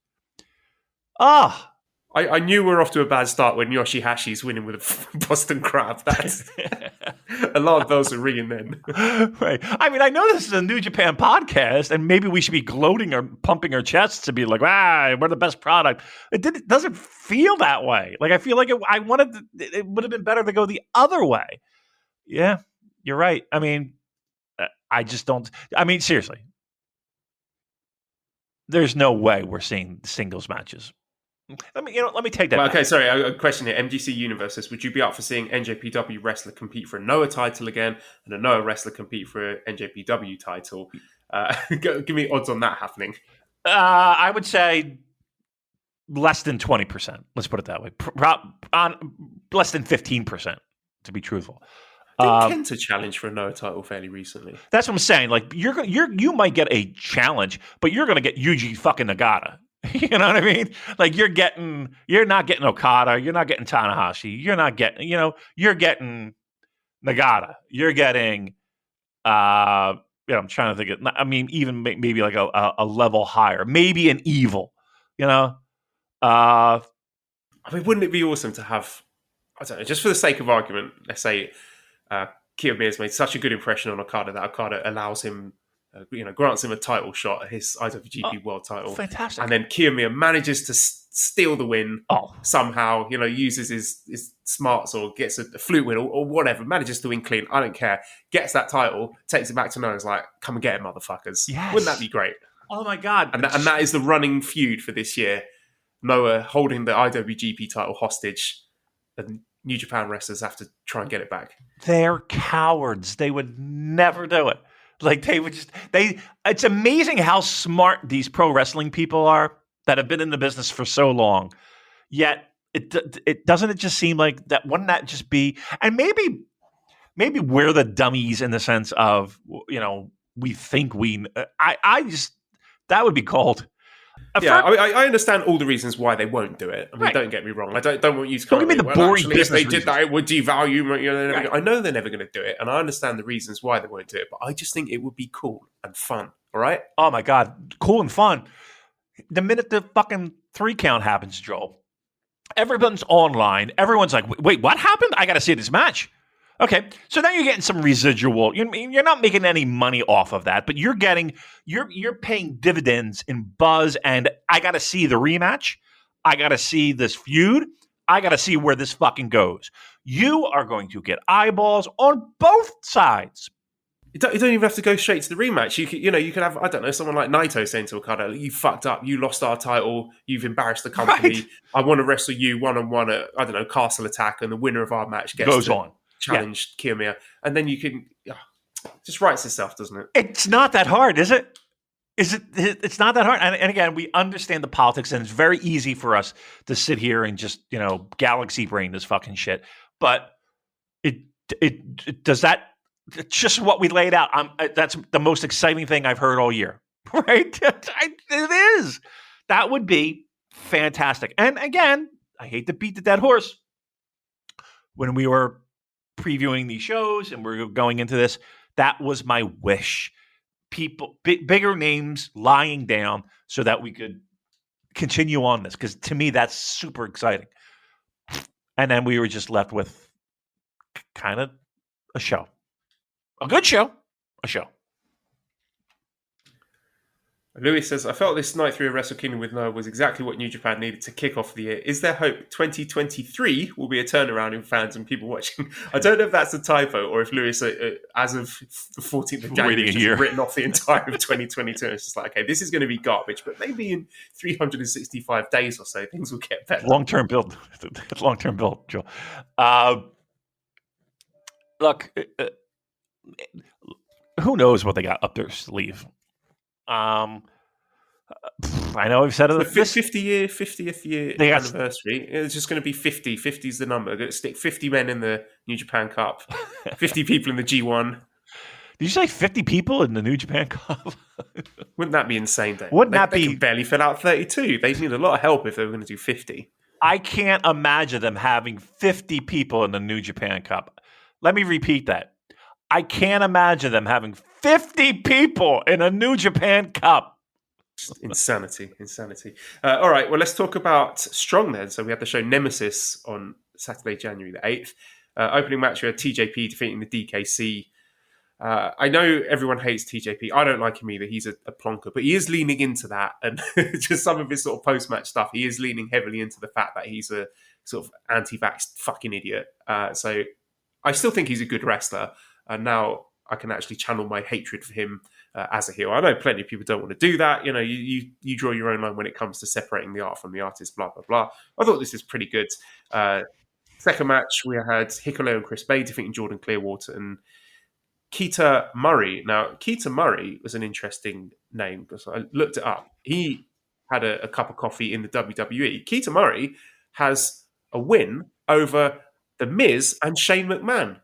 Ah. I knew we were off to a bad start when Yoshihashi's winning with a Boston Crab. That's alarm bells are ringing then. Right. I mean, I know this is a New Japan podcast, and maybe we should be gloating or pumping our chests to be like, we're the best product. It doesn't feel that way. Like, I feel like it would have been better to go the other way. Yeah, you're right. I mean, I just don't. I mean, seriously, there's no way we're seeing singles matches. Let me take that. Well, okay, sorry. A question here. MGC Universe says, would you be up for seeing NJPW wrestler compete for a Noah title again, and a Noah wrestler compete for an NJPW title? Give me odds on that happening. I would say less than 20%. Let's put it that way. Less than 15%, to be truthful. Didn't Kenta challenge for a Noah title fairly recently? That's what I'm saying. Like, you might get a challenge, but you're going to get Yuji fucking Nagata. You know what I mean? Like, you're not getting Okada, you're not getting Tanahashi, you're not getting, you're getting Nagata, you're getting, I'm trying to think of, I mean, even maybe like a level higher, maybe an Evil, I mean, wouldn't it be awesome to have, I don't know, just for the sake of argument, let's say Kiyomiya's made such a good impression on Okada that Okada allows him, grants him a title shot at his IWGP World title. Fantastic. And then Kiyomiya manages to steal the win somehow, uses his smarts or gets a flute win or whatever, manages to win clean, I don't care, gets that title, takes it back to Noah, is like, come and get it, motherfuckers. Yes. Wouldn't that be great? Oh my God. And that is the running feud for this year. Noah holding the IWGP title hostage, and New Japan wrestlers have to try and get it back. They're cowards. They would never do it. Like, it's amazing how smart these pro wrestling people are that have been in the business for so long. Yet, it doesn't just seem like that. Wouldn't that just be, and maybe we're the dummies in the sense of, we think I just, that would be cold. I understand all the reasons why they won't do it. I mean, Don't get me wrong. I don't want you to give me the boring business if they did reasons. that, it would devalue. I know they're never going to do it, and I understand the reasons why they won't do it. But I just think it would be cool and fun. All right? Oh my God, cool and fun. The minute the fucking 3 count happens, Joel, everyone's online. Everyone's like, "Wait, what happened? I got to see this match." Okay, so now you're getting some residual. You're not making any money off of that, but you're paying dividends in buzz. And I got to see the rematch. I got to see this feud. I got to see where this fucking goes. You are going to get eyeballs on both sides. You don't even have to go straight to the rematch. You could have, I don't know, someone like Naito saying to Okada, "You fucked up. You lost our title. You've embarrassed the company. Right. I want to wrestle you one-on-one at, I don't know, Castle Attack, and the winner of our match gets Goes to on. challenge Kiyomiya." And then you can just writes itself, doesn't it? It's not that hard, is it? It's not that hard. And again, we understand the politics, and it's very easy for us to sit here and just, galaxy brain this fucking shit. But it does that. It's just what we laid out. That's the most exciting thing I've heard all year, right? It is. That would be fantastic. And again, I hate to beat the dead horse. When we were previewing these shows and we're going into this, that was my wish. People, bigger names lying down so that we could continue on this. Because to me, that's super exciting. And then we were just left with kind of a show. A good show. A show. Louis says, "I felt this night through of Wrestle Kingdom with Noah was exactly what New Japan needed to kick off the year. Is there hope 2023 will be a turnaround in fans and people watching?" I don't know if that's a typo or if Louis, as of the 14th of January, has written off the entire of 2022. It's just like, okay, this is going to be garbage, but maybe in 365 days or so, things will get better. Long-term build. Long-term build, Joe. Look, who knows what they got up their sleeve? I know I've said it. The 50th year anniversary. It's just going to be 50. 50 is the number. Going to stick 50 men in the New Japan Cup, 50 people in the G1. Did you say 50 people in the New Japan Cup? Wouldn't that be insane, Dave? They can barely fill out 32. They need a lot of help if they were going to do 50. I can't imagine them having 50 people in the New Japan Cup. Let me repeat that. I can't imagine them having 50 people in a New Japan Cup. Insanity. All right, well, let's talk about Strong then. So we had the show Nemesis on Saturday, January the 8th. Opening match, we had TJP defeating the DKC. I know everyone hates TJP. I don't like him either. He's a plonker, but he is leaning into that. And just some of his sort of post-match stuff, he is leaning heavily into the fact that he's a sort of anti-vax fucking idiot. So I still think he's a good wrestler. And now I can actually channel my hatred for him as a heel. I know plenty of people don't want to do that. You draw your own line when it comes to separating the art from the artist, blah, blah, blah. I thought this is pretty good. Second match, we had Hikuleo and Chris Bay defeating Jordan Clearwater and Keita Murray. Now, Keita Murray was an interesting name because I looked it up. He had a cup of coffee in the WWE. Keita Murray has a win over The Miz and Shane McMahon.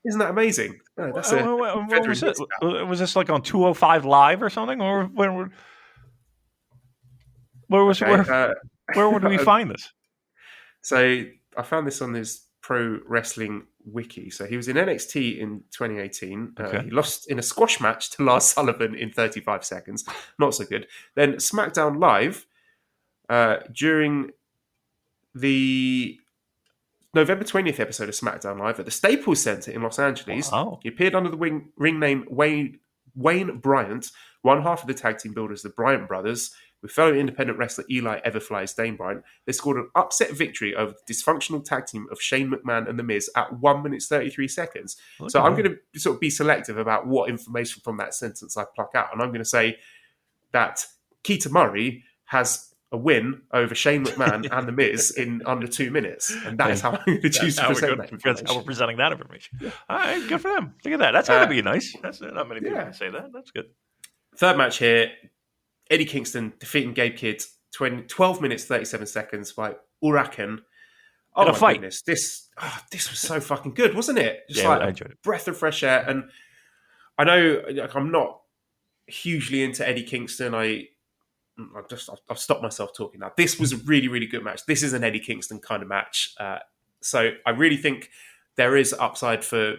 Isn't that amazing? Oh, that's what was it? Was this like on 205 Live or something? Or where would we find this? So I found this on his Pro Wrestling Wiki. So he was in NXT in 2018. He lost in a squash match to Lars Sullivan in 35 seconds. Not so good. Then SmackDown Live during the November 20th episode of SmackDown Live at the Staples Center in Los Angeles. Wow. He appeared under the ring name Wayne Bryant, one half of the tag team builders, the Bryant Brothers, with fellow independent wrestler Eli Everfly Dane Bryant. They scored an upset victory over the dysfunctional tag team of Shane McMahon and The Miz at 1 minute 33 seconds. Okay. So I'm going to sort of be selective about what information from that sentence I pluck out. And I'm going to say that Keita Murray has a win over Shane McMahon and The Miz in under 2 minutes. And that is how I'm going to choose to present that information. That's how we're presenting that information. Yeah. All right, good for them. Look at that. That's got to be nice. That's not many people can say that. That's good. Third match here, Eddie Kingston defeating Gabe Kidd 12 minutes, 37 seconds by Huracan. Oh, my goodness. This was so fucking good, wasn't it? Just I enjoyed it. Breath of fresh air. And I know I'm not hugely into Eddie Kingston. I've stopped myself talking now. This was a really, really good match. This is an Eddie Kingston kind of match. So I really think there is upside for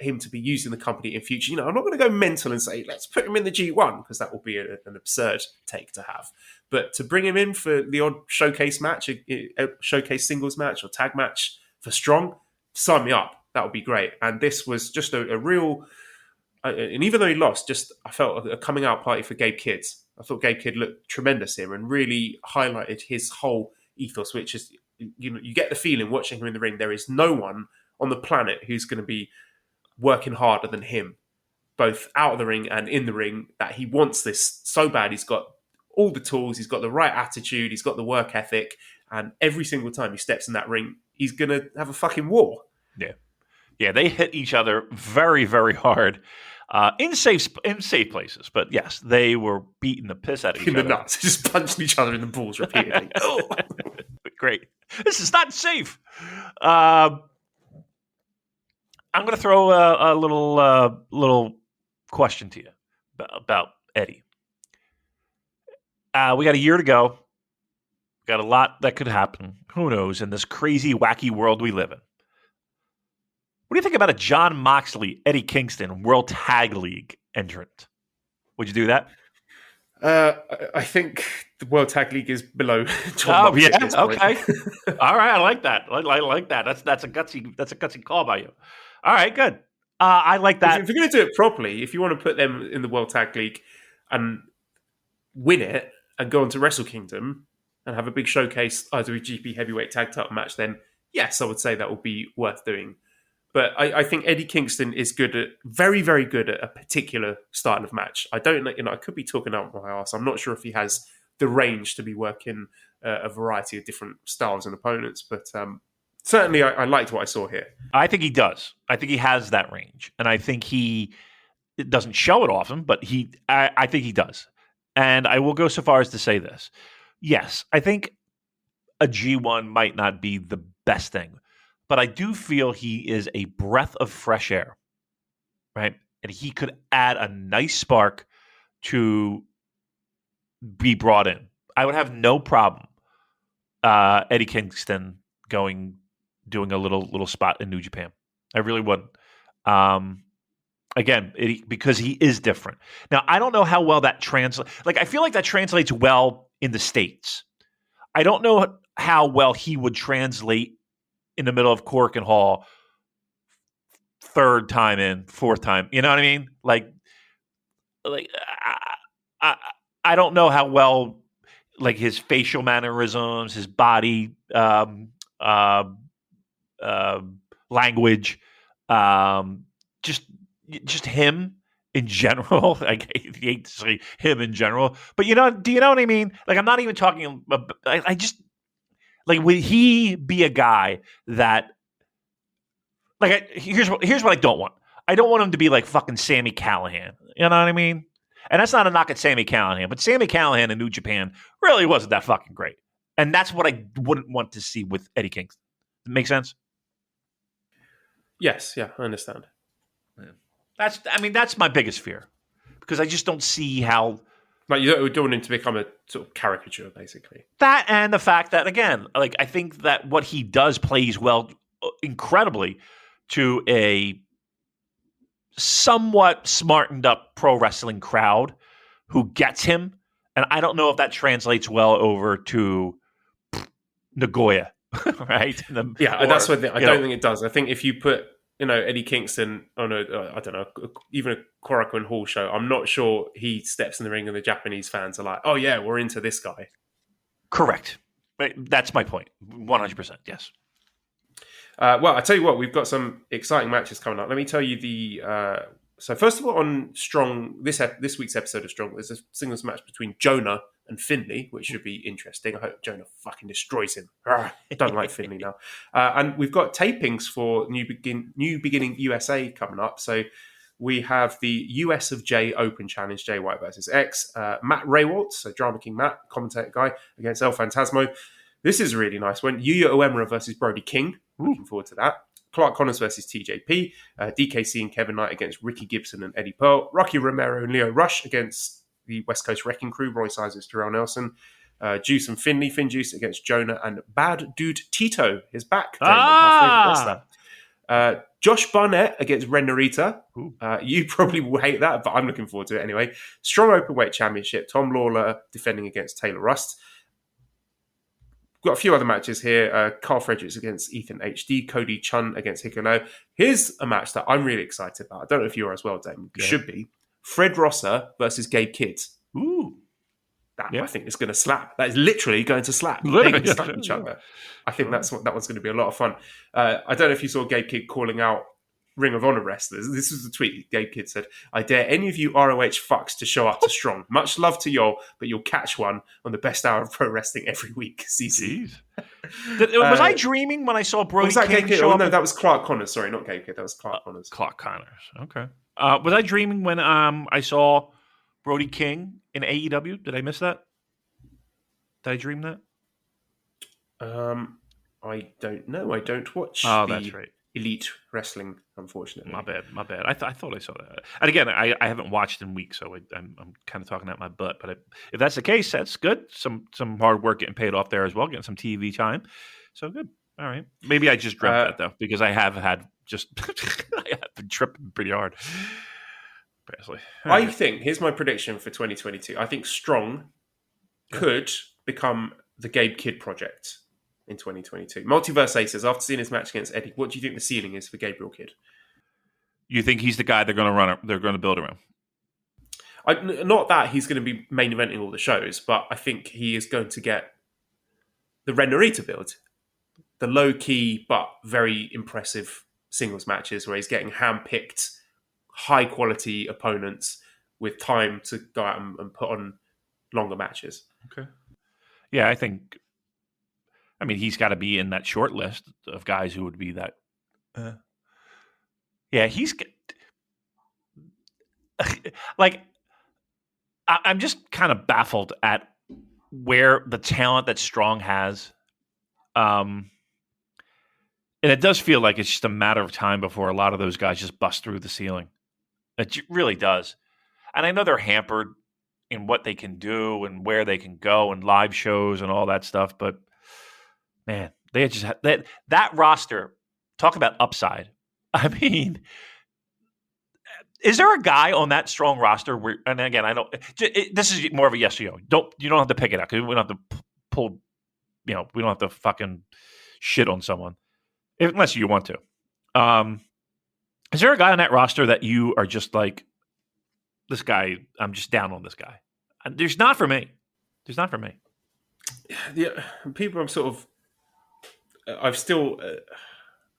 him to be used in the company in future. I'm not going to go mental and say, let's put him in the G1, because that will be an absurd take to have. But to bring him in for the odd showcase match, a showcase singles match or tag match for Strong, sign me up. That would be great. And this was just a real... and even though he lost, I felt a coming out party for Gabe Kidd. I thought Gabe Kidd looked tremendous here and really highlighted his whole ethos, which is, you get the feeling watching him in the ring, there is no one on the planet who's going to be working harder than him, both out of the ring and in the ring, that he wants this so bad. He's got all the tools, he's got the right attitude, he's got the work ethic, and every single time he steps in that ring, he's going to have a fucking war. Yeah. Yeah, they hit each other very, very hard in safe places. But yes, they were beating the piss out of each other. In the nuts. Just punching each other in the balls repeatedly. Oh. Great. This is not safe. I'm going to throw a little question to you about Eddie. We got a year to go. Got a lot that could happen. Who knows, in this crazy, wacky world we live in. What do you think about a Jon Moxley, Eddie Kingston World Tag League entrant? Would you do that? I think the World Tag League is below Jon Moxley. Yeah, okay. All right, I like that. I like that. That's a gutsy call by you. All right, good. I like that. If you're going to do it properly, if you want to put them in the World Tag League and win it and go on to Wrestle Kingdom and have a big showcase IWGP Heavyweight Tag Title match, then yes, I would say that would be worth doing. But I think Eddie Kingston is very, very good at a particular style of match. I don't know, I could be talking out my ass. I'm not sure if he has the range to be working a variety of different styles and opponents, but certainly I liked what I saw here. I think he does. I think he has that range, and I think it doesn't show it often, but I think he does. And I will go so far as to say this. Yes, I think a G1 might not be the best thing, but I do feel he is a breath of fresh air, right? And he could add a nice spark to be brought in. I would have no problem Eddie Kingston doing a little spot in New Japan. I really wouldn't. Again, because he is different. Now, I don't know how well that translates. Like, I feel like that translates well in the States. I don't know how well he would translate in the middle of Cork and Hall, third time in, fourth time. You know what I mean? Like I don't know how well, like, his facial mannerisms, his body language, just him in general. I hate to say him in general, but do you know what I mean? Like, I'm not even talking about, I just, like, would he be a guy that, like, here's what I don't want. I don't want him to be like fucking Sami Callihan. You know what I mean? And that's not a knock at Sami Callihan, but Sami Callihan in New Japan really wasn't that fucking great. And that's what I wouldn't want to see with Eddie Kingston. Make sense? Yes, yeah, I understand. Yeah. That's my biggest fear, because I just don't see how. Like, you don't want him to become a sort of caricature, basically. That, and the fact that, again, like, I think that what he does plays well, incredibly, to a somewhat smartened up pro wrestling crowd who gets him. And I don't know if that translates well over to Nagoya, right? That's what I don't think it does. I think if you put, Eddie Kingston on I don't know, even a Korakuen Hall show, I'm not sure he steps in the ring and the Japanese fans are like, oh yeah, we're into this guy. Correct. That's my point. 100%. Yes. Well, I tell you what, we've got some exciting matches coming up. Let me tell you so first of all, on Strong, this week's episode of Strong, there's a singles match between Jonah and Finlay, which should be interesting. I hope Jonah fucking destroys him. I don't like Finlay now. And we've got tapings for New Beginning USA coming up. So we have the US of J Open Challenge, Jay White versus X. Matt Raywalt, so Drama King Matt, commentator guy, against El Phantasmo. This is a really nice one. Yuya Uemura versus Brody King. Looking forward to that. Clark Connors versus TJP. DKC and Kevin Knight against Ricky Gibson and Eddie Pearl. Rocky Romero and Leo Rush against the West Coast Wrecking Crew, Roy Sizes, Terrell Nelson. Juice and Finlay, Finn Juice against Jonah, and Bad Dude Tito is back. My favorite wrestler. Josh Barnett against Ren Narita. You probably will hate that, but I'm looking forward to it anyway. Strong Openweight Championship. Tom Lawler defending against Taylor Rust. Got a few other matches here. Carl Fredericks against Ethan HD. Cody Chun against Hikuleo. Here's a match that I'm really excited about. I don't know if you are as well, Damon. You should be. Fred Rosser versus Gabe Kidd. Ooh. that Yeah. I think is going to slap. That is literally going to slap. Literally, They can yeah, slap yeah, each yeah. other. I think that one's going to be a lot of fun. I don't know if you saw Gabe Kidd calling out Ring of Honor wrestlers. This was the tweet Gabe Kidd said, "I dare any of you ROH fucks to show up to Strong. Much love to y'all, but you'll catch one on the best hour of pro wrestling every week." CC. Jeez. Was I dreaming when I saw Brody Was that King Gabe Kidd? show Oh, up? no, that was Clark Connors. Sorry, not Gabe Kidd. That was Clark Connors. Clark Connors. Okay. Was I dreaming when I saw Brody King in AEW? Did I miss that? Did I dream that? I don't know. I don't watch That's right. Elite Wrestling, unfortunately. My bad. I thought I saw that. And again, I haven't watched in weeks, so I'm kind of talking out my butt. But if that's the case, that's good. Some hard work getting paid off there as well, getting some TV time. So good. All right. Maybe I just dreamt that, though, because I have had just I have been tripping pretty hard. Basically. I think, here's my prediction for 2022. I think Strong could become the Gabe Kidd project in 2022. Multiverse Ace says, after seeing his match against Eddie, what do you think the ceiling is for Gabriel Kidd? You think he's the guy they're going to build around? Not that he's going to be main eventing all the shows, but I think he is going to get the Ren Narita build. The low-key but very impressive singles matches where he's getting hand-picked, high-quality opponents with time to go out and put on longer matches. Okay. Yeah, I mean, he's got to be in that short list of guys who would be that. Yeah, he's like, I'm just kind of baffled at where the talent that Strong has. And it does feel like it's just a matter of time before a lot of those guys just bust through the ceiling. It really does. And I know they're hampered in what they can do and where they can go and live shows and all that stuff. But man, they just that roster, talk about upside. I mean, is there a guy on that strong roster where, and again, I don't, this is more of a yes or no. You don't have to pick it out because we don't have to pull, we don't have to fucking shit on someone unless you want to. Is there a guy on that roster that you are just like, this guy, I'm just down on this guy? There's not for me. Yeah, people I'm still a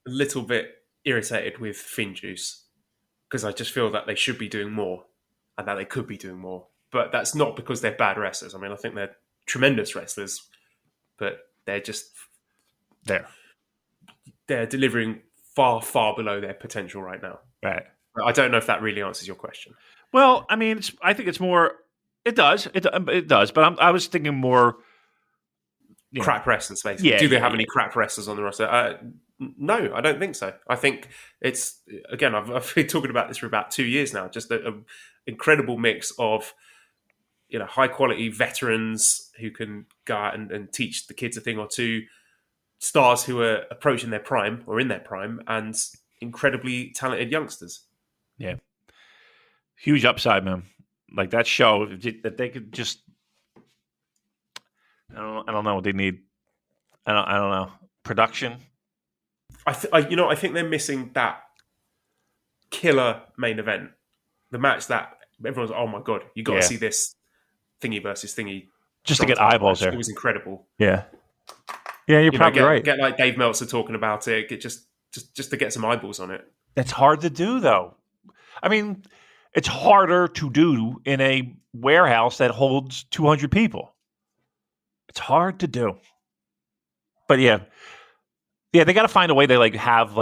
little bit irritated with Finn Juice because I just feel that they should be doing more and that they could be doing more. But that's not because they're bad wrestlers. I mean, I think they're tremendous wrestlers, but they're just they're delivering far, far below their potential right now. Right. I don't know if that really answers your question. Well, I mean, I think it's more. It does. But I was thinking more. Crap wrestlers, basically. Yeah, Do they have any crap wrestlers on the roster? No, I don't think so. I think it's, again, I've been talking about this for about 2 years now. Just an incredible mix of, high quality veterans who can go out and teach the kids a thing or two, stars who are approaching their prime or in their prime, and incredibly talented youngsters. Yeah. Huge upside, man. Like that show, that they could just, I don't know what they need. I don't know. Production. I think they're missing that killer main event. The match that everyone's like, oh my God, you got to see this thingy versus thingy. Just to get eyeballs there. It was incredible. Yeah. Yeah, you're probably right. Get like Dave Meltzer talking about it. Get just to get some eyeballs on it. It's hard to do, though. I mean, it's harder to do in a warehouse that holds 200 people. It's hard to do. But yeah, they got to find a way to have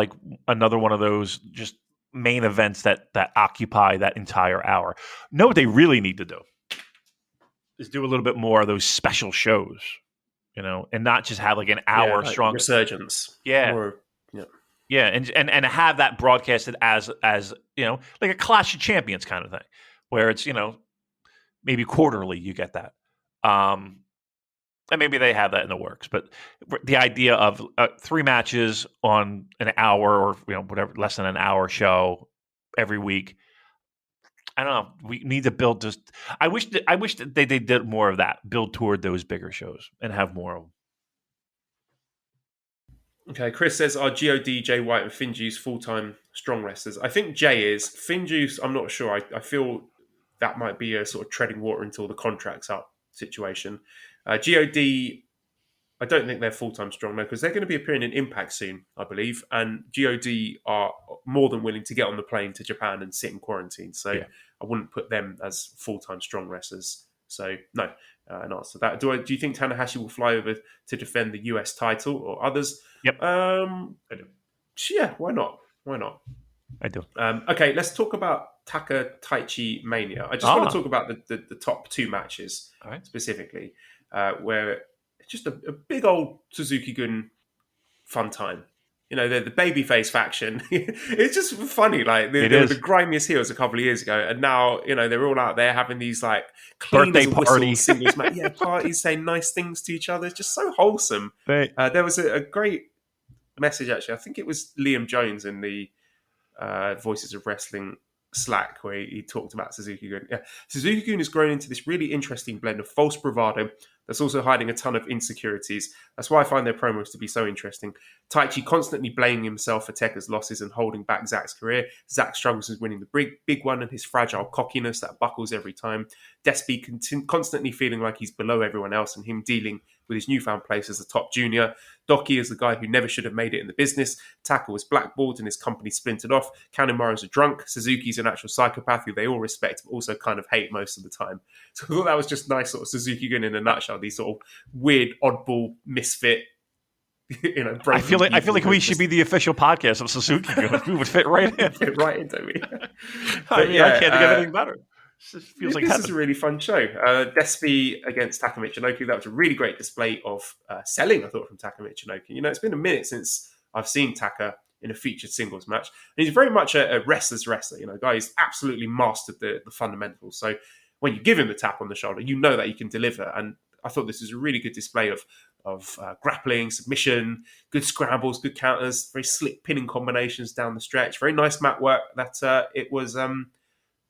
another one of those just main events that occupy that entire hour. No, what they really need to do is do a little bit more of those special shows, and not just have an hour strong resurgence. Yeah. Or, yeah, and have that broadcasted as like a Clash of Champions kind of thing, where it's maybe quarterly you get that, and maybe they have that in the works. But the idea of 3 matches on an hour or whatever, less than an hour show every week, I don't know. We need to build just. I wish that they did more of that, build toward those bigger shows and have more of them. Okay, Chris says, are God, Jay White, and Finn Juice full-time strong wrestlers? I think Jay is. Finn Juice, I'm not sure. I feel that might be a sort of treading water until the contract's up. situation. God, I don't think they're full-time strong though, because they're going to be appearing in Impact soon, I believe. And God are more than willing to get on the plane to Japan and sit in quarantine. So I wouldn't put them as full-time strong wrestlers. So no, an answer to that. Do you think Tanahashi will fly over to defend the US title or others? Yep. I do. Yeah, why not? Why not? I do. Okay, let's talk about TaichiMania. I just want to talk about the top two matches specifically, where it's just a big old Suzuki-gun fun time. You know, the babyface faction. It's just funny. Like they were the grimiest heels a couple of years ago, and now they're all out there having these like clean birthday as a party singles match, parties, saying nice things to each other. It's just so wholesome. Right. There was a great message actually. I think it was Liam Jones in the Voices of Wrestling Slack where he talked about Suzuki-gun. Yeah, Suzuki-gun has grown into this really interesting blend of false bravado that's also hiding a ton of insecurities. That's why I find their promos to be so interesting. Taichi constantly blaming himself for Tekka's losses and holding back Zack's career. Zack struggles with winning the big one and his fragile cockiness that buckles every time. Despy constantly feeling like he's below everyone else and him dealing with his newfound place as a top junior. Doki is the guy who never should have made it in the business. Taka was blackballed and his company splintered off. Kanemaru's a drunk. Suzuki's an actual psychopath who they all respect but also kind of hate most of the time. So I thought that was just nice sort of Suzuki-gun in a nutshell. These sort of weird, oddball, misfit, I feel like we should be the official podcast of Suzuki-gun. We would fit right in. Fit right into me. I can't think of anything better. This feels like this is a really fun show. Despy against Taka Michinoku. That was a really great display of selling, I thought, from Taka Michinoku. It's been a minute since I've seen Taka in a featured singles match. And he's very much a wrestler's wrestler. A guy who's absolutely mastered the fundamentals. So when you give him the tap on the shoulder, you know that he can deliver. And I thought this was a really good display of grappling, submission, good scrambles, good counters, very slick pinning combinations down the stretch. Very nice mat work. That it was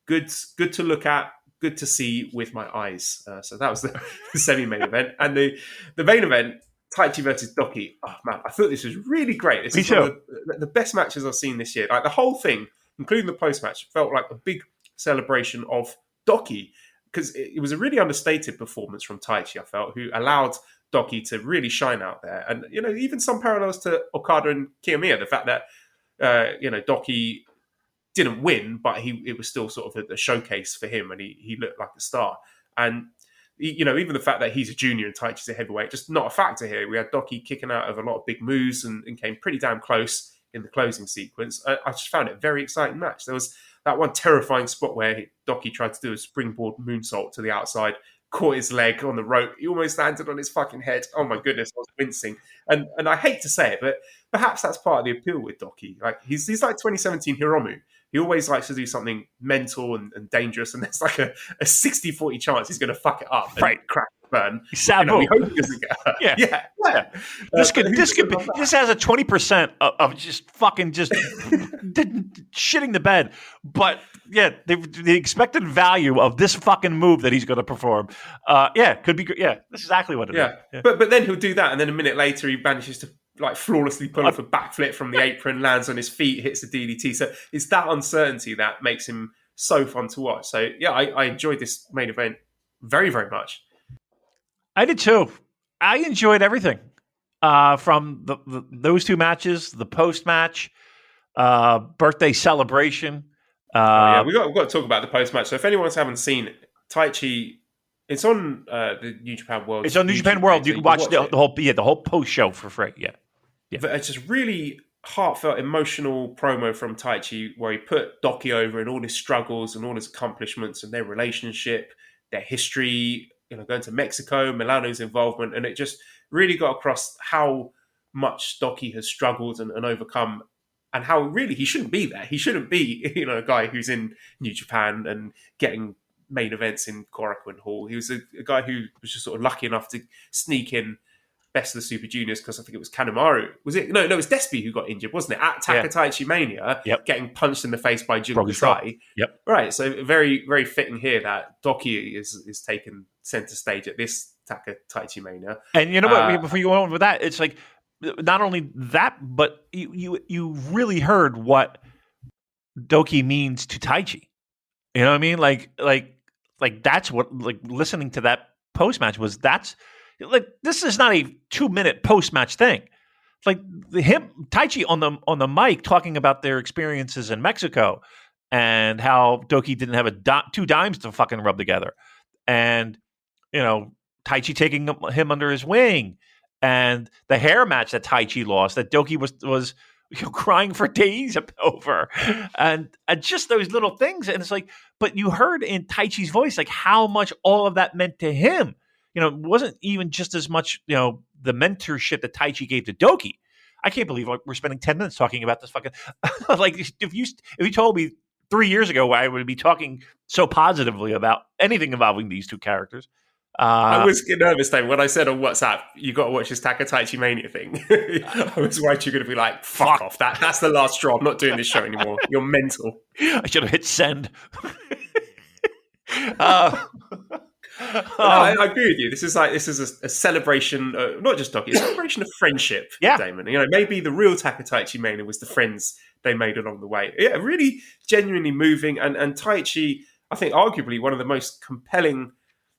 good to look at, good to see with my eyes. So that was the semi-main event. And the main event, Taichi versus Doki. Oh man, I thought this was really great. This is one of the best matches I've seen this year. Like the whole thing, including the post-match, felt like a big celebration of Doki, because it was a really understated performance from Taichi, I felt, who allowed Doki to really shine out there. And, even some parallels to Okada and Kiyomiya, the fact that, Doki didn't win, but it was still sort of a showcase for him and he looked like a star. And, even the fact that he's a junior and Taichi's a heavyweight, just not a factor here. We had Doki kicking out of a lot of big moves and came pretty damn close in the closing sequence. I just found it a very exciting match. There was that one terrifying spot where Doki tried to do a springboard moonsault to the outside, caught his leg on the rope. He almost landed on his fucking head. Oh my goodness, I was wincing. And I hate to say it, but perhaps that's part of the appeal with Doki. Like he's like 2017 Hiromu. He always likes to do something mental and dangerous, and there's like a 60-40 chance he's going to fuck it up and crack the burn. Sabu. We hope he doesn't get hurt. Yeah. This has a 20% of just fucking shitting the bed. But yeah, the expected value of this fucking move that he's going to perform, could be. Yeah, that's exactly what it is. Yeah. But then he'll do that, and then a minute later he manages to like flawlessly pull off a backflip from the apron, lands on his feet, hits the DDT. So it's that uncertainty that makes him so fun to watch. So yeah, I enjoyed this main event very, very much. I did too. I enjoyed everything from those two matches, the post match, birthday celebration. We've got to talk about the post match. So if anyone's haven't seen it, Taichi. It's on the New Japan World. It's on New Japan World. You can watch the whole post show for free. Yeah. But it's just really heartfelt, emotional promo from Taichi where he put Doki over and all his struggles and all his accomplishments and their relationship, their history, going to Mexico, Milano's involvement, and it just really got across how much Doki has struggled and overcome, and how really he shouldn't be there. He shouldn't be, a guy who's in New Japan and getting main events in Korakuen Hall. He was a guy who was just sort of lucky enough to sneak in Best of the Super Juniors because I think it was Kanemaru. Was it? No, it was Despy who got injured, wasn't it? At TaichiMania, getting punched in the face by Jun Kusai. Yep. Right, so very, very fitting here that Doki is taken centre stage at this TaichiMania. And you know what, before you go on with that, it's like, not only that, but you really heard what Doki means to Taichi. You know what I mean? Like that's what, like, listening to that post-match was this is not a 2-minute post-match thing. Like Taichi on the mic talking about their experiences in Mexico and how Doki didn't have two dimes to fucking rub together. And, Taichi taking him under his wing, and the hair match that Taichi lost that Doki was crying for days over, and just those little things. And it's like, but you heard in Taichi's voice like how much all of that meant to him. It wasn't even just as much the mentorship that Taichi gave to Doki. I can't believe we're spending 10 minutes talking about this fucking like if you told me 3 years ago I would be talking so positively about anything involving these two characters. I was nervous, David, when I said on WhatsApp, you got to watch this TaichiMania thing. I was worried you're going to be like, fuck off. That's the last straw. I'm not doing this show anymore. You're mental. I should have hit send. I agree with you. This is a celebration, not just Doki, a celebration of friendship, Damon. Maybe the real TaichiMania was the friends they made along the way. Yeah, really genuinely moving. And Taichi, I think, arguably one of the most compelling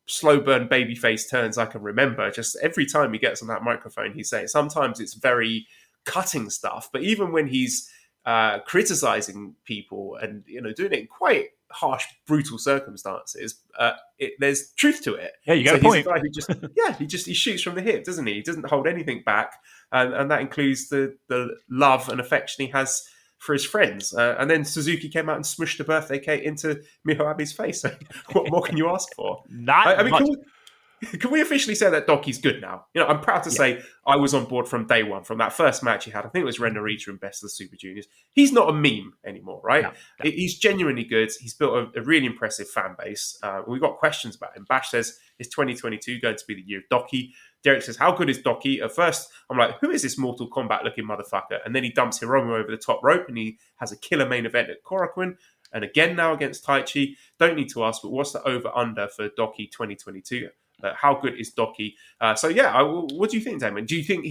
slow burn babyface turns I can remember. Just every time he gets on that microphone, he's saying sometimes it's very cutting stuff, but even when he's criticizing people and doing it in quite harsh, brutal circumstances, there's truth to it. Yeah, you got a point. He's a guy who he shoots from the hip, doesn't he? He doesn't hold anything back, and that includes the love and affection he has for his friends. And then Suzuki came out and smushed the birthday cake into Miho Abe's face. So what more can you ask for? Can we officially say that Doki's good now? I'm proud to say I was on board from day one. From that first match he had, I think it was Ren Narita in Best of the Super Juniors. He's not a meme anymore, right? No. He's genuinely good. He's built a really impressive fan base. We've got questions about him. Bash says, is 2022 going to be the year of Doki? Derek says, how good is Doki? At first, I'm like, who is this Mortal Kombat looking motherfucker? And then he dumps Hiromu over the top rope and he has a killer main event at Korakuen. And again now against Taichi. Don't need to ask, but what's the over-under for Doki 2022? How good is Doki? What do you think, Damon? Do you think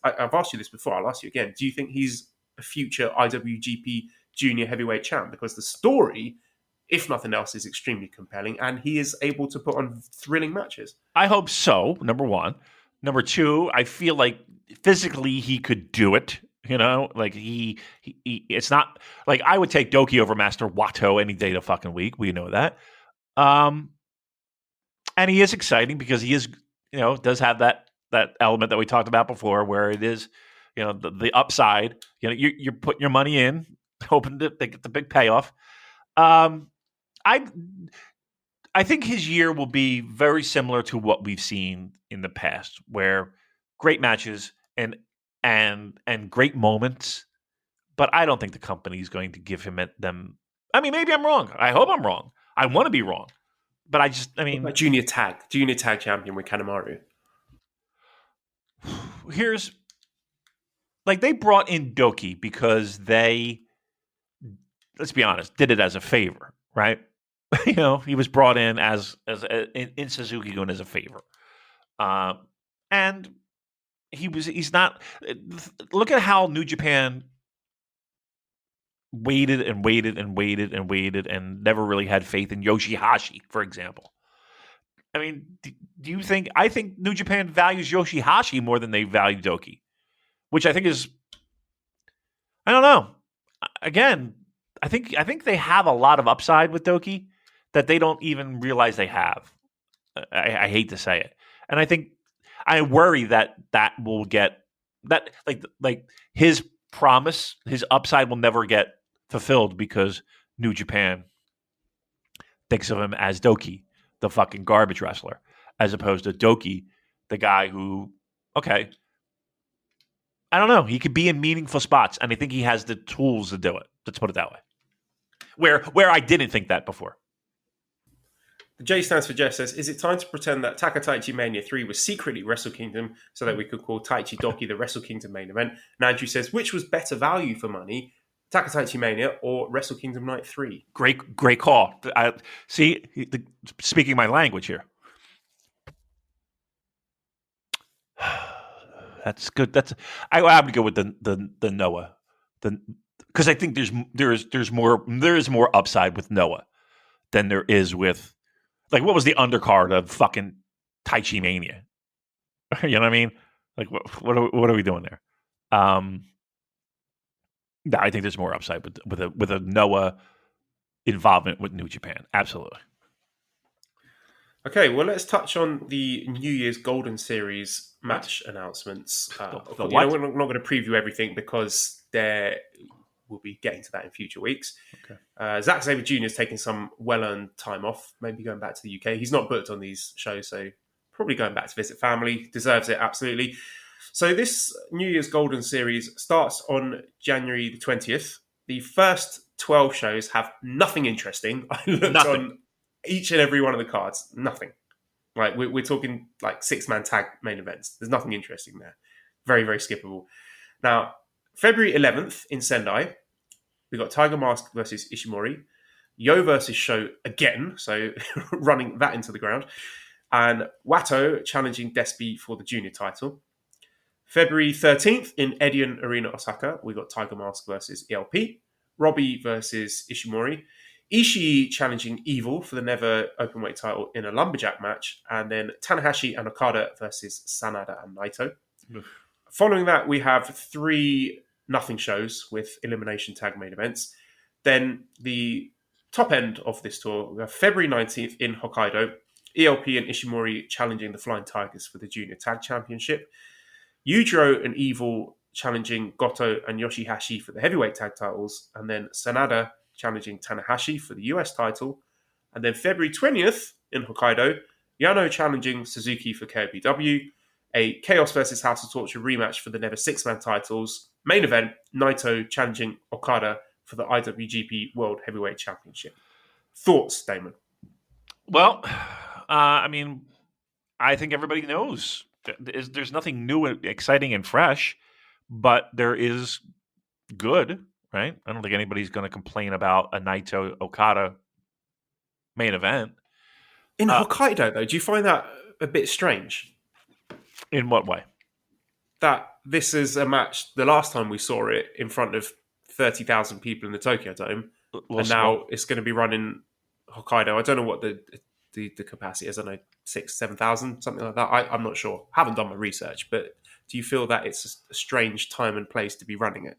I've asked you this before, I'll ask you again. Do you think he's a future IWGP Junior Heavyweight champ? Because the story, if nothing else, is extremely compelling and he is able to put on thrilling matches. I hope so, number one. Number two, I feel like physically he could do it. Like he it's not like I would take Doki over Master Wato any day of the fucking week. We know that. And he is exciting because he is, does have that element that we talked about before, where it is, the upside. You put your money in, hoping to get the big payoff. I think his year will be very similar to what we've seen in the past, where great matches and great moments. But I don't think the company is going to give him them. I mean, maybe I'm wrong. I hope I'm wrong. I want to be wrong. But junior tag champion with Kanemaru. Here's they brought in Doki because they, let's be honest, did it as a favor, right? He was brought in as in Suzuki-gun as a favor, and he's not. Look at how New Japan waited and waited and waited and waited and never really had faith in Yoshihashi, for example. I mean, do you think? I think New Japan values Yoshihashi more than they value Doki, which I think is, I don't know. Again, I think they have a lot of upside with Doki that they don't even realize they have. I hate to say it, and I worry that will get that like his promise, his upside will never get fulfilled because New Japan thinks of him as Doki, the fucking garbage wrestler, as opposed to Doki, the guy who, okay, I don't know, he could be in meaningful spots, and I think he has the tools to do it. Let's put it that way. Where I didn't think that before. The J stands for Jeff says, is it time to pretend that TaichiMania 3 was secretly Wrestle Kingdom so that we could call Taichi Doki the Wrestle Kingdom main event? And Andrew says, which was better value for money, TaichiMania or Wrestle Kingdom Night 3? Great call. Speaking my language here. That's good. I would go with the Noah, because I think there's more upside with Noah than there is with, like, what was the undercard of fucking TaichiMania. You know what I mean? Like, what are we doing there? No, I think there's more upside with a Noah involvement with New Japan. Absolutely. Okay, well, let's touch on the New Year's Golden Series match announcements. What? We're not going to preview everything because we'll be getting to that in future weeks. Okay. Zack Sabre Jr. is taking some well-earned time off, maybe going back to the UK. He's not booked on these shows, so probably going back to visit family. Deserves it, absolutely. So this New Year's Golden Series starts on January the 20th. The first 12 shows have nothing interesting. I looked on each and every one of the cards. Nothing. Like we're talking like 6-man tag main events. There's nothing interesting there. Very, very skippable. Now, February 11th in Sendai, we got Tiger Mask versus Ishimori. Yo versus Sho again, so running that into the ground. And Wato challenging Despi for the junior title. February 13th in Edion Arena, Osaka, we got Tiger Mask versus ELP. Robbie versus Ishimori. Ishii challenging Evil for the Never Openweight title in a lumberjack match. And then Tanahashi and Okada versus Sanada and Naito. Following that, we have 3 nothing shows with elimination tag main events. Then the top end of this tour, we have February 19th in Hokkaido. ELP and Ishimori challenging the Flying Tigers for the Junior Tag Championship. Yujiro and Evil challenging Goto and Yoshihashi for the heavyweight tag titles. And then Sanada challenging Tanahashi for the US title. And then February 20th in Hokkaido, Yano challenging Suzuki for KOPW. A Chaos versus House of Torture rematch for the Never 6-man titles. Main event, Naito challenging Okada for the IWGP World Heavyweight Championship. Thoughts, Damon? Well, I mean, I think everybody knows there's nothing new, exciting, and fresh, but there is good, right? I don't think anybody's going to complain about a Naito Okada main event. In Hokkaido, though, do you find that a bit strange? In what way? That this is a match, the last time we saw it in front of 30,000 people in the Tokyo Dome, and now it's going to be run in Hokkaido. I don't know what the capacity is. I don't know, 6,000-7,000, something like that. I'm not sure. Haven't done my research, but do you feel that it's a strange time and place to be running it?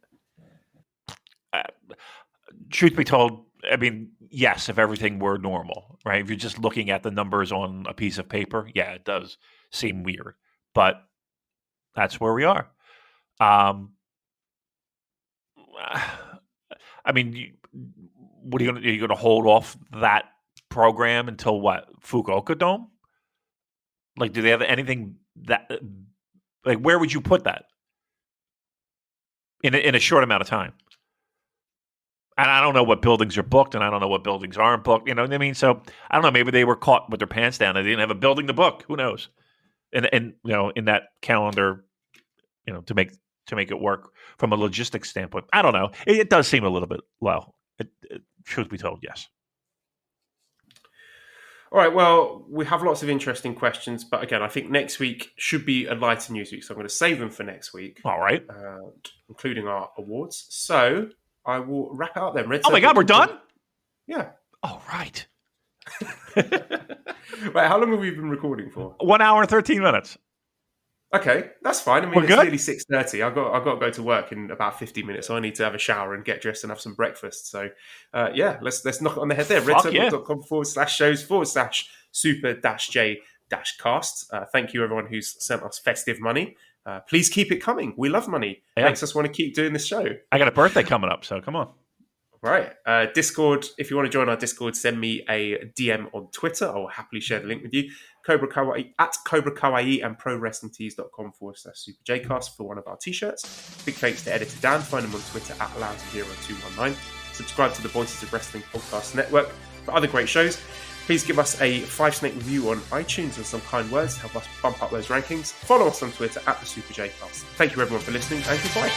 Truth be told, I mean, yes, if everything were normal, right? If you're just looking at the numbers on a piece of paper, yeah, it does seem weird. But that's where we are. I mean, what are you going to hold off that program until what? Fukuoka Dome? Like, do they have anything that? Like, where would you put that in a short amount of time? And I don't know what buildings are booked, and I don't know what buildings aren't booked. You know what I mean? So I don't know. Maybe they were caught with their pants down. They didn't have a building to book. Who knows? And you know, in that calendar, you know, to make it work from a logistics standpoint, I don't know. It does seem a little bit low. Truth be told, yes. All right. Well, we have lots of interesting questions, but again, I think next week should be a lighter news week, so I'm going to save them for next week. All right, including our awards. So I will wrap it up then. Oh my God, we're done? Yeah. All right. Right, how long have we been recording for? 1 hour and 13 minutes. Okay, that's fine. I mean, We're it's good? nearly 6:30. I've got to go to work in about 50 minutes, so I need to have a shower and get dressed and have some breakfast. So, yeah, let's knock it on the head there. redcircle.com/shows/super-j-cast. Thank you, everyone who's sent us festive money. Please keep it coming. We love money. It makes us want to keep doing this show. I got a birthday coming up, so come on. Right. Discord, if you want to join our Discord, send me a DM on Twitter. I will happily share the link with you. Cobra Kawaii at Cobra Kawaii and ProWrestlingTees.com/SuperJcast for one of our t-shirts. Big thanks to editor Dan. Find him on Twitter at Lounge0219. Subscribe to the Voices of Wrestling Podcast Network for other great shows. Please give us a 5-snake review on iTunes and some kind words to help us bump up those rankings. Follow us on Twitter at the SuperJcast. Thank you everyone for listening and goodbye.